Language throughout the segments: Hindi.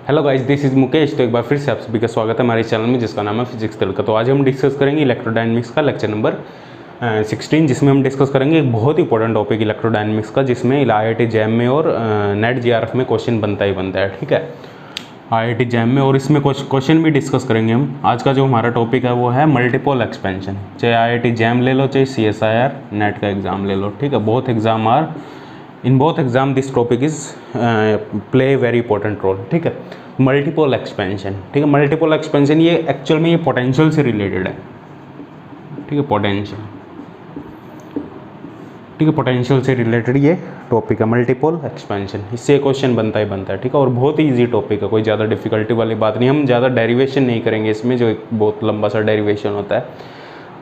Hello guys, this is Mukesh. तो एक बार फिर से आप सभी का स्वागत है हमारे चैनल में जिसका नाम है फिजिक्स तड़का। तो आज हम डिस्कस करेंगे इलेक्ट्रोडायनेमिक्स का लेक्चर नंबर 16, जिसमें हम डिस्कस करेंगे एक बहुत ही इंपॉर्टेंट टॉपिक इलेक्ट्रोडायनेमिक्स का, जिसमें IIT जैम में और नेट JRF में क्वेश्चन बनता ही बनता है। ठीक है, IIT जैम में और इसमें क्वेश्चन भी डिस्कस करेंगे हम। आज का जो हमारा टॉपिक है वो है मल्टीपल एक्सपेंशन। चाहे IIT जैम ले लो, चाहे CSIR नेट का एग्ज़ाम ले लो। ठीक है, both exam are in both exam this topic is play very important role. ठीक है, मल्टीपल एक्सपेंशन। ठीक है, मल्टीपल एक्सपेंशन ये एक्चुअल में ये पोटेंशियल से रिलेटेड है। ठीक है, पोटेंशियल। ठीक है, पोटेंशियल से रिलेटेड ये टॉपिक है मल्टीपल एक्सपेंशन। इससे क्वेश्चन बनता ही बनता है। ठीक है, और बहुत ही ईजी टॉपिक है, कोई ज़्यादा डिफिकल्टी वाली बात नहीं। हम ज़्यादा डेरिवेशन नहीं करेंगे इसमें, जो एक बहुत लंबा सा डेरिवेशन होता है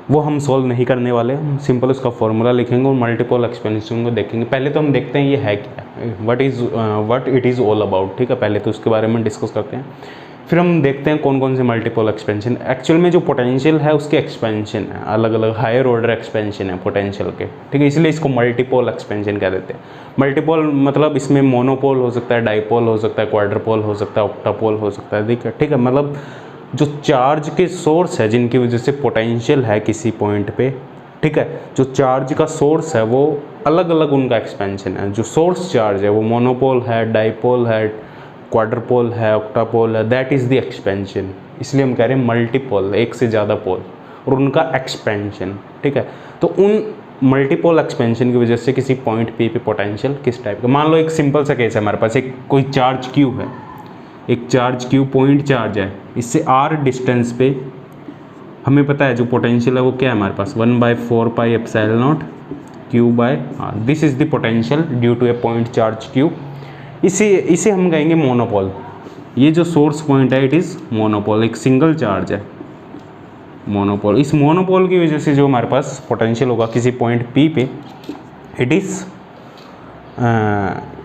वो हम सॉल्व नहीं करने वाले। हम सिंपल उसका फॉर्मूला लिखेंगे और मल्टीपल एक्सपेंशन को देखेंगे। पहले तो हम देखते हैं ये है क्या, what it is all about. ठीक है, पहले तो उसके बारे में डिस्कस करते हैं, फिर हम देखते हैं कौन कौन से मल्टीपल एक्सपेंशन। एक्चुअल में जो पोटेंशियल है उसके एक्सपेंशन है, अलग अलग हायर ऑर्डर एक्सपेंशन है पोटेंशियल के। ठीक है, इसलिए इसको मल्टीपल एक्सपेंशन कह देते हैं। मल्टीपल मतलब इसमें मोनोपोल हो सकता है, डाइपोल हो सकता है, क्वाड्रपोल हो सकता है, ऑक्टापोल हो सकता है। ठीक है, मतलब जो चार्ज के सोर्स है जिनकी वजह से पोटेंशियल है किसी पॉइंट पे। ठीक है, जो चार्ज का सोर्स है वो अलग अलग उनका एक्सपेंशन है। जो सोर्स चार्ज है वो मोनोपोल है, डाइपोल है, क्वाड्रपोल है, ऑक्टापोल है, दैट इज़ द एक्सपेंशन। इसलिए हम कह रहे हैं मल्टीपोल, एक से ज़्यादा पोल और उनका एक्सपेंशन। ठीक है, तो उन मल्टीपोल एक्सपेंशन की वजह से किसी पॉइंट पे पोटेंशियल किस टाइप का। मान लो एक सिंपल सा केस है, हमारे पास एक कोई चार्ज क्यू है, एक चार्ज क्यू पॉइंट चार्ज है, इससे r डिस्टेंस पे हमें पता है जो पोटेंशियल है वो क्या है हमारे पास 1/4πε0 Q/r। This is the potential due to a point charge Q. इसे हम कहेंगे मोनोपोल। ये जो सोर्स पॉइंट है इट इज़ मोनोपोल, एक सिंगल चार्ज है मोनोपोल। इस मोनोपोल की वजह से जो हमारे पास पोटेंशियल होगा किसी पॉइंट P पे, इट इज़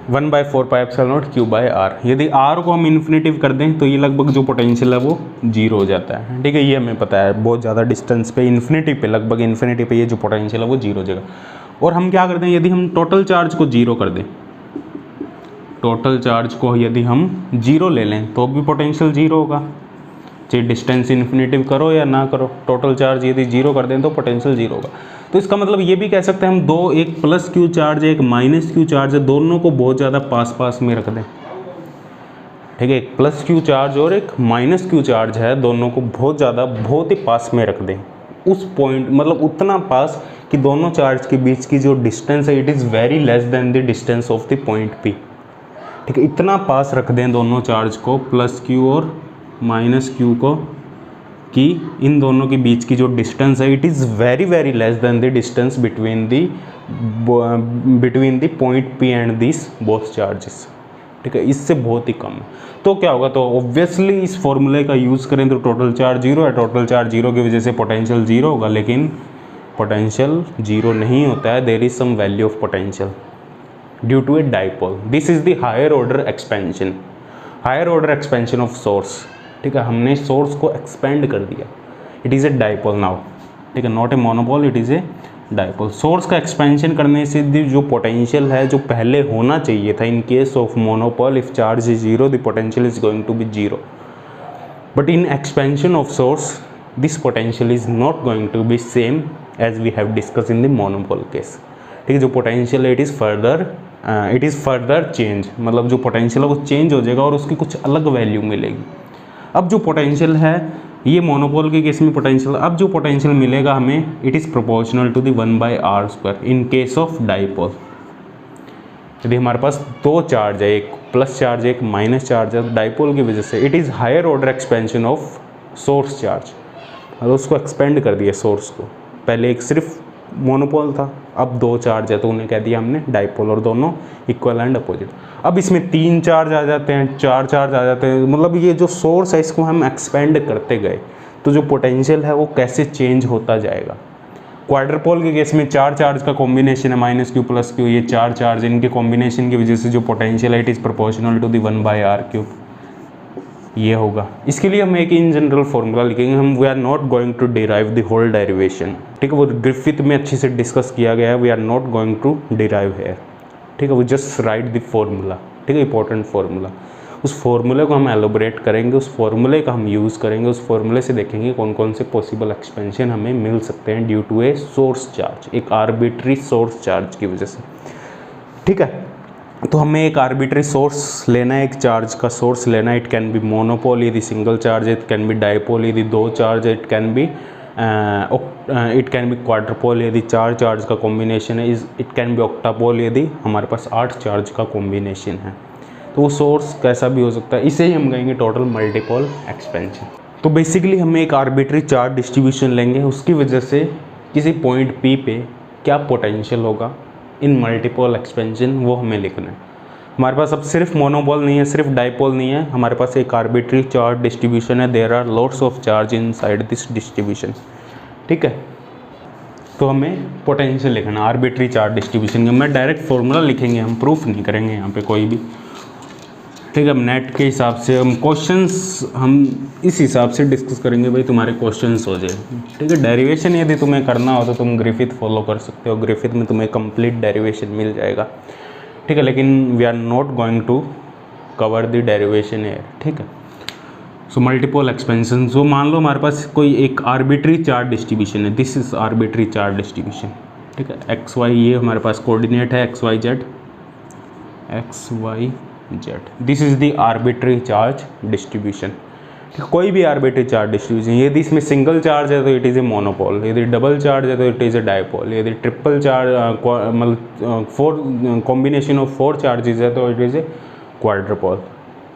1/4πε0 Q/r। यदि r को हम इन्फिनेटिव कर दें तो ये लगभग जो पोटेंशियल है वो जीरो हो जाता है। ठीक है, ये हमें पता है, बहुत ज़्यादा डिस्टेंस पे इन्फिनिटी पे, लगभग इन्फिनिटी पे ये जो पोटेंशियल है वो जीरो हो जाएगा। और हम क्या कर दें, यदि हम टोटल चार्ज को जीरो कर दें, टोटल चार्ज को यदि हम जीरो ले लें तो भी पोटेंशियल जीरो होगा, चाहे डिस्टेंस इन्फिनेटिव करो या ना करो। टोटल चार्ज यदि जीरो कर दें तो पोटेंशियल जीरो होगा। तो इसका मतलब ये भी कह सकते हैं हम दो, एक प्लस क्यू चार्ज है, एक माइनस क्यू चार्ज है, दोनों को बहुत ज़्यादा पास पास में रख दें। ठीक है, एक प्लस क्यू चार्ज और एक माइनस क्यू चार्ज है, दोनों को बहुत ज़्यादा, बहुत ही पास में रख दें। उस पॉइंट मतलब उतना पास कि दोनों चार्ज के बीच की जो डिस्टेंस है it is very less than the distance of the point P। ठीक है, इतना पास रख दें दोनों चार्ज को, प्लस क्यू और माइनस क्यू को, कि इन दोनों के बीच की जो डिस्टेंस है it is very very less than the distance between the point P and this both charges. ठीक है, इससे बहुत ही कम है। तो क्या होगा, तो ऑब्वियसली इस फॉर्मूले का यूज़ करें तो टोटल चार्ज जीरो है। टोटल चार्ज जीरो की वजह से पोटेंशियल जीरो होगा, लेकिन पोटेंशियल जीरो नहीं होता है। There is some value of potential due to a dipole. This is the higher order expansion, higher order expansion of source. ठीक है, हमने सोर्स को एक्सपेंड कर दिया, it is a dipole now. ठीक है, not a monopole, it is a dipole. Source का एक्सपेंशन करने से जो पोटेंशियल है जो पहले होना चाहिए था in case of monopole, if charge is zero the potential is going to be zero, but in expansion of source this potential is not going to be same as we have discuss in the monopole case. ठीक है, जो पोटेंशियल है इट इज़ फर्दर चेंज, मतलब जो पोटेंशियल है वो चेंज हो जाएगा और उसकी कुछ अलग वैल्यू मिलेगी। अब जो पोटेंशियल है ये मोनोपोल के केस में पोटेंशियल, अब जो पोटेंशियल मिलेगा हमें it is proportional to the 1/r²। In case of dipole, यदि हमारे पास दो चार्ज है, एक प्लस चार्ज है, एक माइनस चार्ज है, डाइपोल की वजह से it is higher order expansion of source charge. और उसको एक्सपेंड कर दिया सोर्स को, पहले एक सिर्फ मोनोपोल था, अब दो चार्ज है तो उन्हें कह दिया हमने डाइपोल, और दोनों इक्वल एंड अपोजिट। अब इसमें तीन चार्ज आ जाते हैं, चार चार्ज आ जाते हैं, मतलब ये जो सोर्स है इसको हम एक्सपेंड करते गए तो जो पोटेंशियल है वो कैसे चेंज होता जाएगा। क्वाड्रपोल के केस में चार चार्ज का कॉम्बिनेशन है, माइनस क्यू प्लस क्यू, ये चार चार्ज, इनके कॉम्बिनेशन की वजह से जो पोटेंशियल है it is proportional to the 1/r³। ये होगा। इसके लिए हम एक इन जनरल फॉर्मूला लिखेंगे, हम we are not going to derive the whole derivation. ठीक है, वो ग्रिफिथ में अच्छे से डिस्कस किया गया है, we are not going to derive here. ठीक है, वो जस्ट राइट द फॉर्मूला। ठीक है, इंपॉर्टेंट फॉर्मूला। उस फॉर्मूले को हम एलोबरेट करेंगे, उस फॉर्मूले का हम यूज़ करेंगे, उस फॉर्मूले से देखेंगे कौन कौन से पॉसिबल एक्सपेंशन हमें मिल सकते हैं due to a source charge, एक आर्बिट्री सोर्स चार्ज की वजह से। ठीक है, तो हमें एक आर्बिट्री सोर्स लेना है, एक चार्ज का सोर्स लेना है। इट कैन बी मोनोपोल यदि सिंगल चार्ज है, इट कैन बी डाइपोल यदि दो चार्ज है, इट कैन बी क्वाड्रपोल यदि चार चार्ज का कॉम्बिनेशन है, इट कैन बी ऑक्टापोल यदि हमारे पास 8 चार्ज का कॉम्बिनेशन है। तो वो सोर्स कैसा भी हो सकता है, इसे ही हम कहेंगे टोटल मल्टीपोल एक्सपेंशन। तो बेसिकली हमें एक आर्बिट्री चार्ज डिस्ट्रीब्यूशन लेंगे, उसकी वजह से किसी पॉइंट P पे क्या पोटेंशियल होगा इन मल्टीपोल एक्सपेंशन, वो हमें लिखना है। हमारे पास अब सिर्फ मोनोपोल नहीं है, सिर्फ डाइपोल नहीं है, हमारे पास एक आर्बिट्री चार्ज डिस्ट्रीब्यूशन है। There are lots of charge inside this distribution. ठीक है, तो हमें पोटेंशियल लिखना है आर्बिट्री चार्ज डिस्ट्रीब्यूशन का। मैं डायरेक्ट फॉर्मूला लिखेंगे, हम प्रूफ नहीं करेंगे यहाँ पे कोई भी। ठीक है, अब नेट के हिसाब से हम क्वेश्चंस हम इस हिसाब से डिस्कस करेंगे भाई तुम्हारे क्वेश्चंस हो जाए। ठीक है, डेरिवेशन यदि तुम्हें करना हो तो तुम ग्रिफिथ फॉलो कर सकते हो, ग्रिफिथ में तुम्हें कंप्लीट डेरिवेशन मिल जाएगा। ठीक है, लेकिन we are not going to cover the derivation है। ठीक है, सो मल्टीपल एक्सपेंशन। सो मान लो हमारे पास कोई एक आर्बिट्री चार्ज डिस्ट्रीब्यूशन है, this is arbitrary charge distribution. ठीक है, एक्स वाई ये हमारे पास कोऑर्डिनेट है, X Y Z, X Y Z, this is the arbitrary charge distribution. कोई भी आर्बिट्री चार्ज डिस्ट्रीब्यूशन, यदि इसमें सिंगल चार्ज है तो इट इज़ ए मोनोपोल, यदि डबल चार्ज है तो इट इज़ ए डाइपोल, यदि ट्रिपल चार्ज मतलब 4 कॉम्बिनेशन ऑफ 4 चार्जेस है तो इट इज़ ए क्वाड्रपोल।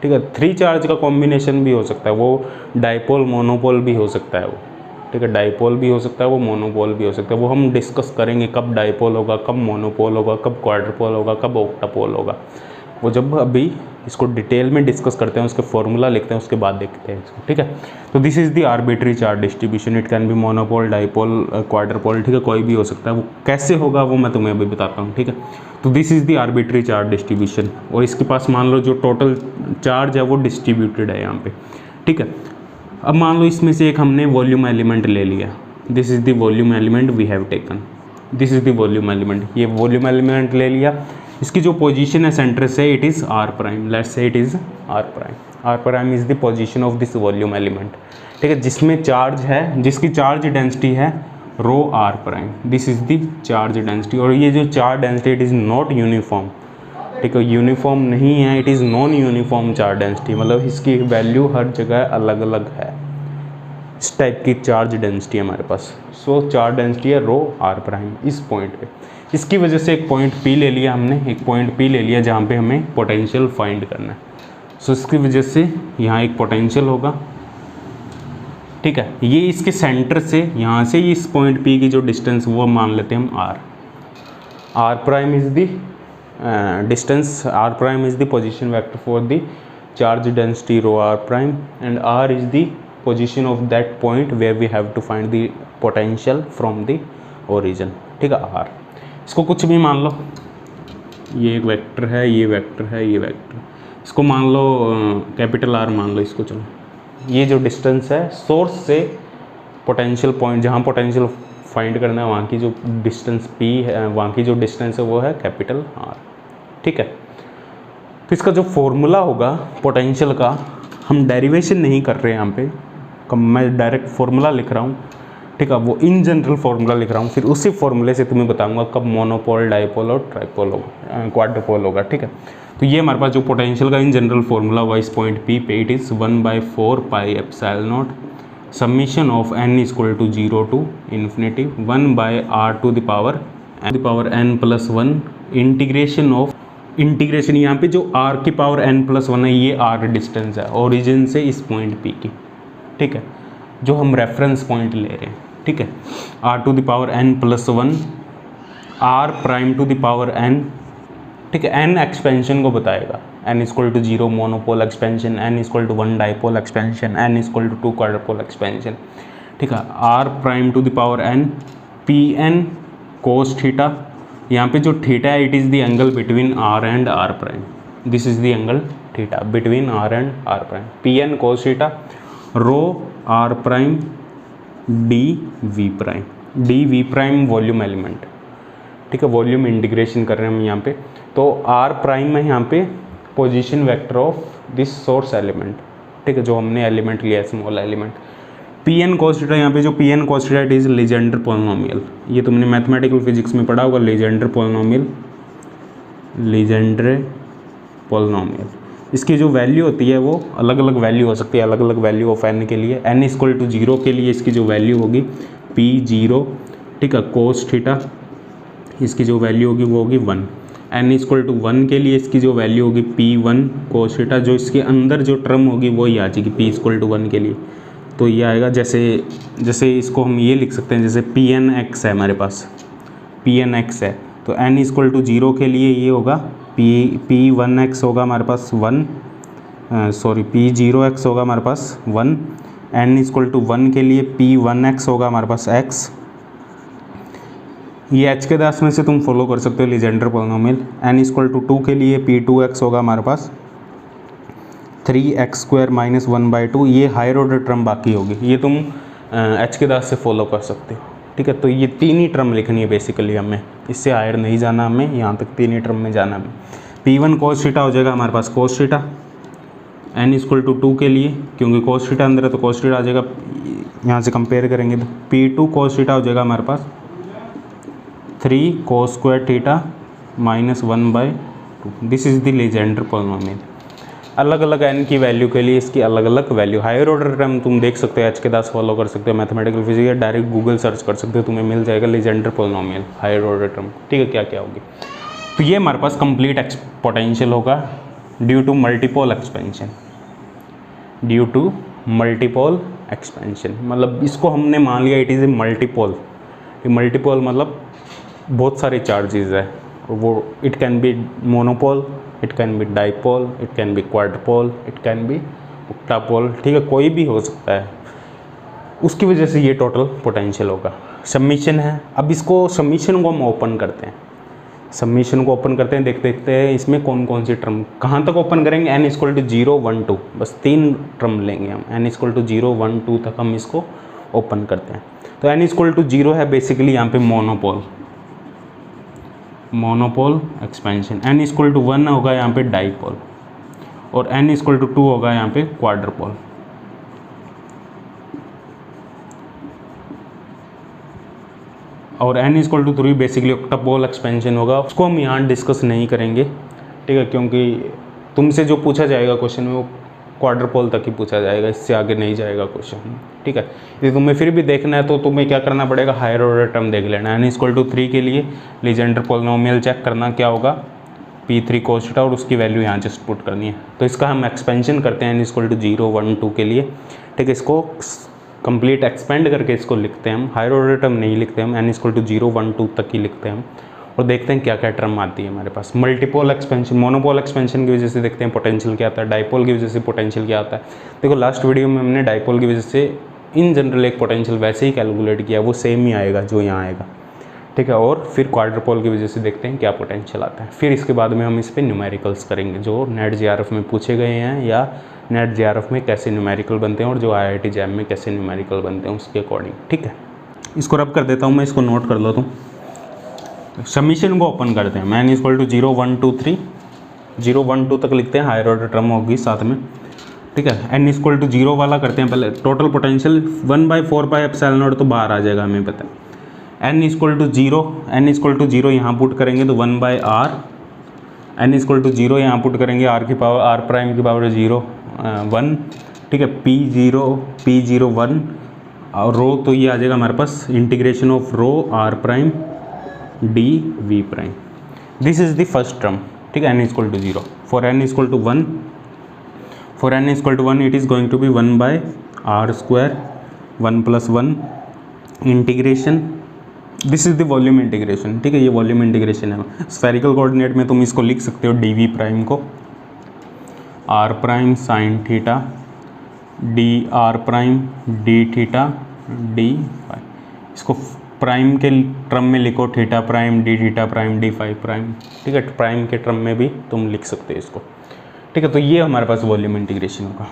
ठीक है, 3 चार्ज का कॉम्बिनेशन भी हो सकता है, वो डाइपोल मोनोपोल भी हो सकता है वो। ठीक है, डाइपोल भी हो सकता है, वो मोनोपोल भी हो सकता है। वो हम डिस्कस करेंगे कब डाइपोल होगा, कब मोनोपोल होगा, कब क्वाड्रपोल होगा, कब ऑक्टापोल होगा, वो जब अभी इसको डिटेल में डिस्कस करते हैं, उसके फॉर्मूला लिखते हैं, उसके बाद देखते हैं इसको। ठीक है, तो this is the arbitrary charge distribution. It can be monopole, dipole, quadrupole. ठीक है, कोई भी हो सकता है। वो कैसे होगा वो मैं तुम्हें अभी बताता हूँ। ठीक है, तो this is the arbitrary charge distribution, और इसके पास मान लो जो टोटल चार्ज है वो डिस्ट्रीब्यूटेड है यहाँ पे। ठीक है, अब मान लो इसमें से एक हमने वॉल्यूम एलिमेंट ले लिया, this is the volume element we have taken, this is the volume element. ये वॉल्यूम एलिमेंट ले लिया, इसकी जो पोजीशन है सेंटर से it is r prime, let's say it is r prime. R prime is the position of this volume element. ठीक है, जिसमें चार्ज है, जिसकी चार्ज डेंसिटी है rho r prime, this is the charge density. और ये जो charge density it is not uniform. ठीक है, यूनिफॉर्म नहीं है, it is non uniform charge density, मतलब इसकी वैल्यू हर जगह अलग अलग है। इस टाइप की चार्ज डेंसिटी है हमारे पास। सो चार्ज डेंसिटी है रो आर प्राइम इस पॉइंट पे। इसकी वजह से एक पॉइंट P ले लिया हमने, एक पॉइंट P ले लिया जहाँ पे हमें पोटेंशियल फाइंड करना है। सो इसकी वजह से यहाँ एक पोटेंशियल होगा। ठीक है, ये इसके सेंटर से यहाँ से इस पॉइंट P की जो डिस्टेंस वो मान लेते हैं हम r। r prime is the distance, r prime is the position vector for the charge density rho r prime, and r is the position of that point where we have to find the potential from the origin. ठीक है, r इसको कुछ भी मान लो, ये एक वेक्टर है, ये वेक्टर है, ये वेक्टर, इसको मान लो कैपिटल R मान लो इसको। चलो, ये जो डिस्टेंस है सोर्स से पोटेंशियल पॉइंट, जहाँ पोटेंशियल फाइंड करना है वहाँ की जो डिस्टेंस P है, वहाँ की जो डिस्टेंस है वो है कैपिटल R। ठीक है, तो इसका जो फॉर्मूला होगा पोटेंशियल का, हम डेरिवेशन नहीं कर रहे हैं यहाँ पे, मैं डायरेक्ट फॉर्मूला लिख रहा हूँ। ठीक है, वो इन जनरल फार्मूला लिख रहा हूँ, फिर उसी फार्मूले से तुम्हें बताऊंगा कब मोनोपोल, डाइपोल और ट्राइपोल होगा, क्वाड्रपोल होगा। ठीक है, तो ये हमारे पास जो पोटेंशियल का इन जनरल फार्मूला हुआ इस पॉइंट P पे, it is 1/4 pi epsilon naught summation of n equal to 0 to infinity 1/r to the power n+1 integration of, integration यहाँ पे जो r की पावर n+1 है, ये r डिस्टेंस है ओरिजिन से इस पॉइंट P की। ठीक है, जो हम रेफरेंस पॉइंट ले रहे हैं। ठीक है, r to the power n+1, r prime to the power n। ठीक है, n एक्सपेंशन को बताएगा, n equal to 0 monopole expansion, n equal to 1 dipole expansion, n equal to 2 quadrupole expansion. ठीक है, r prime to the power n, pn cos theta, यहाँ पे जो थीटा है it is the angle between r and r prime, this is the angle theta between r and r prime, pn cos theta, rho r prime d v prime, d v prime volume element. ठीक है, वॉल्यूम इंटीग्रेशन कर रहे हैं हम यहाँ पे, तो r प्राइम में यहाँ पे position vector of this source element, ठीक है, जो हमने एलिमेंट लिया है small element. P N cos theta, यहाँ पे जो P N cos theta it is Legendre polynomial, ये तुमने मैथमेटिकल फिजिक्स में पढ़ा होगा, लीजेंडर पॉलिनोमियल, लीजेंडर पॉलिनोमियल। इसकी जो वैल्यू होती है वो अलग अलग वैल्यू हो सकती है, अलग अलग वैल्यू ऑफ एन के लिए। एन इक्वल टू 0 के लिए इसकी जो वैल्यू होगी P0, ठीक है, कोस थीटा, इसकी जो वैल्यू होगी वो होगी 1। एन इक्वल टू 1 के लिए इसकी जो वैल्यू होगी P1 कोस थीटा, जो इसके अंदर जो टर्म होगी वही आ जाएगी P इक्वल टू 1 के लिए, तो ये आएगा जैसे इसको हम ये लिख सकते हैं, जैसे Pnx है हमारे पास, Pnx है, तो n इक्वल टू 0 के लिए ये होगा P1x होगा हमारे पास 1, P0x होगा हमारे पास 1, n इक्वल टू 1 के लिए P1x होगा हमारे पास x। ये h के दास में से तुम फॉलो कर सकते हो Legendre polynomial. n equal to 2 के लिए P2x होगा हमारे पास 3x² माइनस 1/2। ये हायर ऑर्डर टर्म बाकी होगी, ये तुम h के दास से फॉलो कर सकते हो, ठीक है। तो ये 3 ही टर्म लिखनी है बेसिकली हमें, इससे हायर नहीं जाना हमें, यहाँ तक 3 ही टर्म में जाना हमें। P1 cos थीटा हो जाएगा हमारे पास cos theta, n equal to 2 के लिए, क्योंकि cos थीटा अंदर है तो cos थीटा आ जाएगा, यहाँ से कंपेयर करेंगे तो P2 cos थीटा हो जाएगा हमारे पास 3 cos² theta minus 1/2। This is the Legender polynomial. अलग अलग n की वैल्यू के लिए इसकी अलग अलग वैल्यू। हायर ऑर्डर टर्म तुम देख सकते हो, एच के दास फॉलो कर सकते हो, मैथमेटिकल फिजिक्स या डायरेक्ट गूगल सर्च कर सकते हो, तुम्हें मिल जाएगा Legendre polynomial higher order term, ठीक है, क्या क्या होगी। तो ये हमारे पास कंप्लीट पोटेंशियल होगा due to multipole expansion, due to multipole expansion, मतलब इसको हमने मान लिया it is a multipole. Multipole मतलब बहुत सारे चार्जेस है, वो it can be monopole, it can be dipole, it can be quadrupole, it can B ऑक्टापोल, ठीक है, कोई भी हो सकता है। उसकी वजह से ये टोटल पोटेंशियल होगा। सबमिशन है, अब इसको सबमिशन को हम ओपन करते हैं, सबमिशन को ओपन करते हैं, देखते हैं इसमें कौन कौन सी टर्म, कहाँ तक ओपन करेंगे, n इक्वल टू 0 1 2, बस 3 टर्म लेंगे हम, n इक्वल टू 0 1 2 तक हम इसको ओपन करते हैं। तो n इक्वल टू 0 है बेसिकली यहाँ पे monopole, monopole expansion, n equal to 1 होगा यहाँ पे डाइपोल, और n इक्वल टू 2 होगा यहाँ पे क्वाड्रपोल। और n equal to 3 basically octupole expansion होगा, उसको हम यहाँ डिस्कस नहीं करेंगे, ठीक है, क्योंकि तुमसे जो पूछा जाएगा क्वेश्चन में वो क्वाड्रपोल तक ही पूछा जाएगा, इससे आगे नहीं जाएगा क्वेश्चन, ठीक है। यदि तुम्हें फिर भी देखना है तो तुम्हें क्या करना पड़ेगा, हायर ऑर्डर टर्म देख लेना। n इक्वल टू 3 के लिए लीजेंडर पॉलिनोमियल चेक करना क्या होगा, P3 cos थीटा, और उसकी वैल्यू यहाँ जस्ट पुट करनी है। तो इसका हम एक्सपेंशन करते हैं n इक्वल टू 0 1 2 के लिए, ठीक है, इसको कंप्लीट एक्सपेंड करके इसको लिखते हैं हम, हायर ऑर्डर टर्म नहीं लिखते हम, n इक्वल टू 0 1 2 तक ही लिखते हैं हम, और देखते हैं क्या क्या टर्म आती है हमारे पास। मल्टीपोल एक्सपेंशन, मोनोपोल एक्सपेंशन की वजह से देखते हैं पोटेंशियल क्या आता है, डाइपोल की वजह से पोटेंशियल क्या आता है। देखो लास्ट वीडियो में हमने डाइपोल की वजह से इन जनरल एक पोटेंशियल वैसे ही कैलकुलेट किया, वो सेम ही आएगा जो यहाँ आएगा, ठीक है। और फिर क्वाड्रपोल की वजह से देखते हैं क्या पोटेंशियल आता है। फिर इसके बाद में हम इस पर न्यूमेरिकल्स करेंगे जो नेट JRF में पूछे गए हैं, या नेट JRF में कैसे न्यूमेरिकल बनते हैं, और जो IIT JAM में कैसे न्यूमेरिकल बनते हैं उसके अकॉर्डिंग, ठीक है। इसको रब कर देता हूँ मैं, इसको नोट कर लो तुम। सबमिशन को ओपन करते हैं, n इक्वल टू 0 1 2 3, 0 1 2 तक लिखते हैं, हायर ऑर्डर टर्म होगी साथ में, ठीक है। n इक्वल टू 0 वाला करते हैं पहले, टोटल पोटेंशियल 1/4πε0 तो बाहर आ जाएगा, हमें पता है। n equal to 0, n equal to 0 यहाँ पुट करेंगे तो 1/r, n इक्वल टू 0 यहाँ पुट करेंगे r की पावर, r प्राइम की पावर 0 1, ठीक है, P0 1, और रो तो ये आ जाएगा हमारे पास integration of rho r prime dv prime. This is the first term, ठीक है, n equal to 0। For n equal to 1, for n equal to 1 it is going to be 1/r² 1 + 1 integration, this is the volume integration, ठीक है, ये वॉल्यूम इंटीग्रेशन है। स्फेरिकल कोऑर्डिनेट में तुम इसको लिख सकते हो dv प्राइम को r prime sine theta dr prime d theta d phi, इसको प्राइम के टर्म में लिखो theta prime d theta prime d phi prime, ठीक है, प्राइम के टर्म में भी तुम लिख सकते हो इसको, ठीक है। तो ये हमारे पास वॉल्यूम इंटीग्रेशन होगा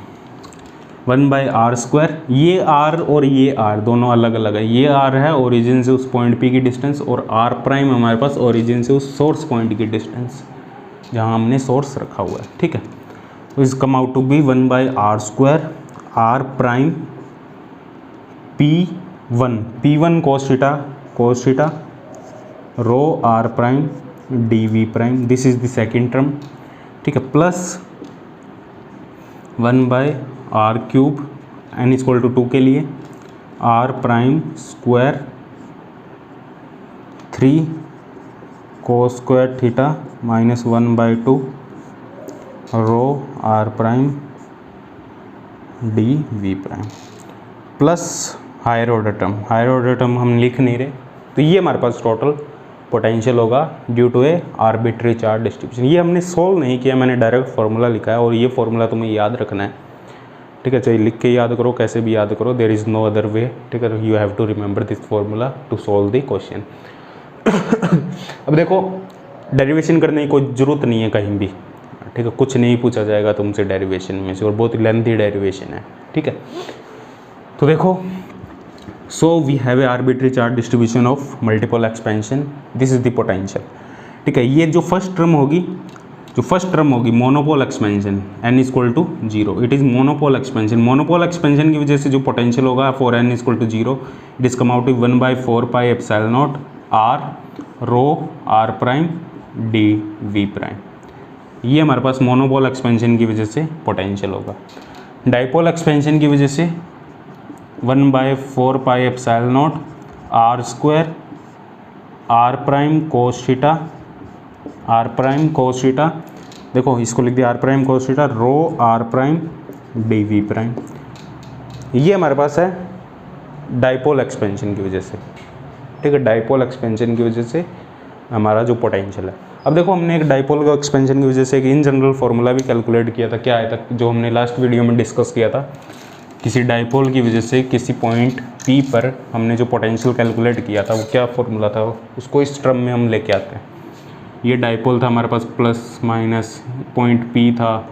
1/r²। ये r और ये r दोनों अलग अलग है, ये r है ओरिजिन से उस पॉइंट P की डिस्टेंस, और r प्राइम हमारे पास ओरिजिन से उस सोर्स पॉइंट की डिस्टेंस जहाँ हमने सोर्स रखा हुआ है, ठीक है। Is come out to be 1/r² r prime P1 cos theta rho r prime dv prime, this is the second term, ठीक है, plus 1/r³ n equal to 2 के लिए r prime square 3 cos square theta minus 1/2 rho r prime dv prime plus higher order term हम लिख नहीं रहे, तो ये हमारे पास टोटल पोटेंशियल होगा due to a arbitrary charge distribution. ये हमने सोल्व नहीं किया, मैंने डायरेक्ट फार्मूला लिखा है और ये फार्मूला तुम्हें याद रखना है, ठीक है, चाहे लिख के याद करो कैसे भी याद करो, there is no other way, ठीक है, you have to remember this formula to solve the question. अब देखो डेरिवेशन करने की कोई ज़रूरत नहीं है कहीं भी, ठीक है, कुछ नहीं पूछा जाएगा तुमसे डेरिवेशन में से और बहुत लेंथी डेरिवेशन है, ठीक है। तो देखो so we have a arbitrary charge distribution of multiple expansion, this is the potential, ठीक है। ये जो फर्स्ट टर्म होगी monopole expansion n equal to 0, it is monopole expansion की वजह से जो पोटेंशियल होगा for n equal to 0 it is come out to 1/4πε0 r rho r prime dv prime, ये हमारे पास मोनोपोल एक्सपेंशन की वजह से पोटेंशियल होगा। डाइपोल एक्सपेंशन की वजह से 1/4πε0 r² r prime cos theta, देखो इसको लिख दिया r prime cos theta rho r prime dv prime, ये हमारे पास है डाइपोल एक्सपेंशन की वजह से, ठीक है, डाइपोल एक्सपेंशन की वजह से हमारा जो पोटेंशियल है। अब देखो हमने एक डाइपोल का एक्सपेंशन की वजह से एक इन जनरल फार्मूला भी कैलकुलेट किया था, क्या आया था, जो हमने लास्ट वीडियो में डिस्कस किया था, किसी डाइपोल की वजह से किसी पॉइंट P पर हमने जो पोटेंशियल कैलकुलेट किया था वो क्या फार्मूला था, उसको इस टर्म में हम लेके आते हैं। ये डाइपोल था हमारे पास, प्लस माइनस पॉइंट P था,